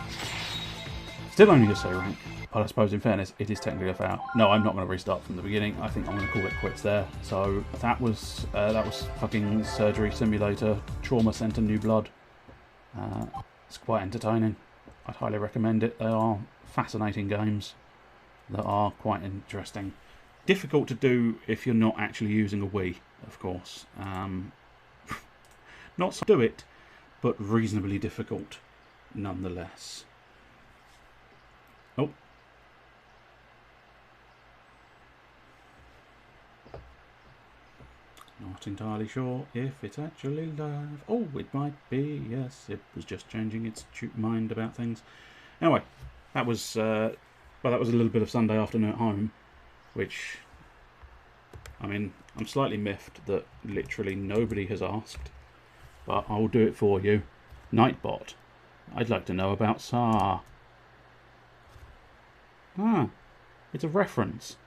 Still only just say rank, but I suppose in fairness it is technically a foul. No, I'm not going to restart from the beginning. I think I'm going to call it quits there. So that was fucking Surgery Simulator Trauma Center New Blood. It's quite entertaining. I'd highly recommend it. They are fascinating games that are quite interesting. Difficult to do if you're not actually using a Wii, of course. Not so do it, but reasonably difficult nonetheless. Oh. Not entirely sure if it's actually live. Oh, it might be, yes. It was just changing its mind about things. Anyway, that was that was a little bit of Sunday afternoon at home, which, I mean, I'm slightly miffed that literally nobody has asked, but I'll do it for you. Nightbot, I'd like to know about SAR. Ah, it's a reference.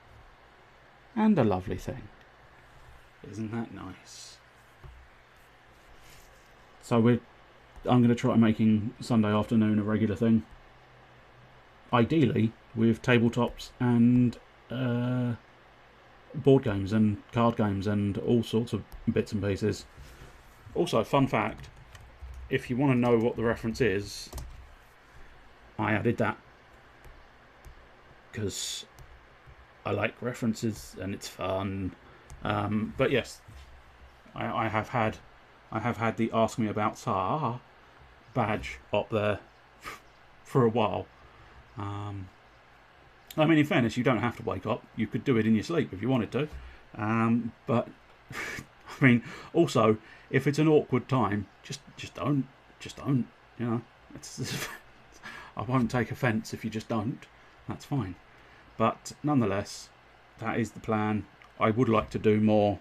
And a lovely thing. Isn't that nice? So I'm going to try making Sunday afternoon a regular thing. Ideally with tabletops and board games and card games and all sorts of bits and pieces. Also, fun fact, if you want to know what the reference is, I added that because I like references and it's fun. But yes, I have had the Ask Me About Sa badge up there for a while. I mean, in fairness, you don't have to wake up. You could do it in your sleep if you wanted to. But I mean, also, if it's an awkward time, just don't. You know, I won't take offence if you just don't. That's fine. But nonetheless, that is the plan. I would like to do more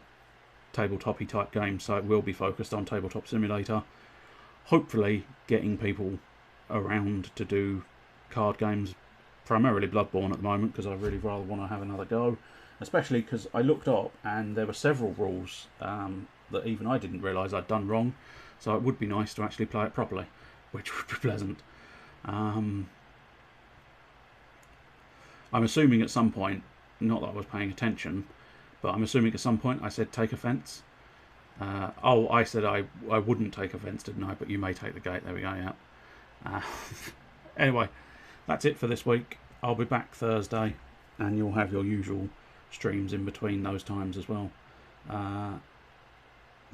tabletop-y type games, so it will be focused on Tabletop Simulator. Hopefully, getting people around to do card games, primarily Bloodborne at the moment, because I really rather want to have another go. Especially because I looked up and there were several rules that even I didn't realise I'd done wrong. So it would be nice to actually play it properly, which would be pleasant. I'm assuming at some point, not that I was paying attention, but I'm assuming at some point I said take offence. Oh, I said I wouldn't take offence, didn't I? But you may take the gate. There we go, yeah. Anyway, that's it for this week. I'll be back Thursday, and you'll have your usual streams in between those times as well.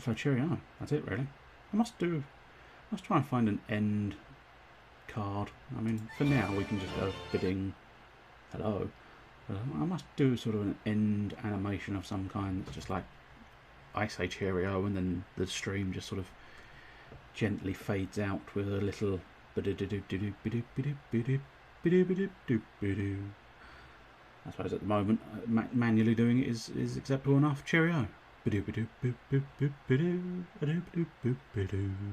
So cheerio. That's it, really. I must try and find an end card. I mean, for now we can just go bidding hello. But I must do sort of an end animation of some kind that's just like I say cheerio and then the stream just sort of gently fades out with a little I suppose at the moment manually doing it is acceptable enough. Cheerio.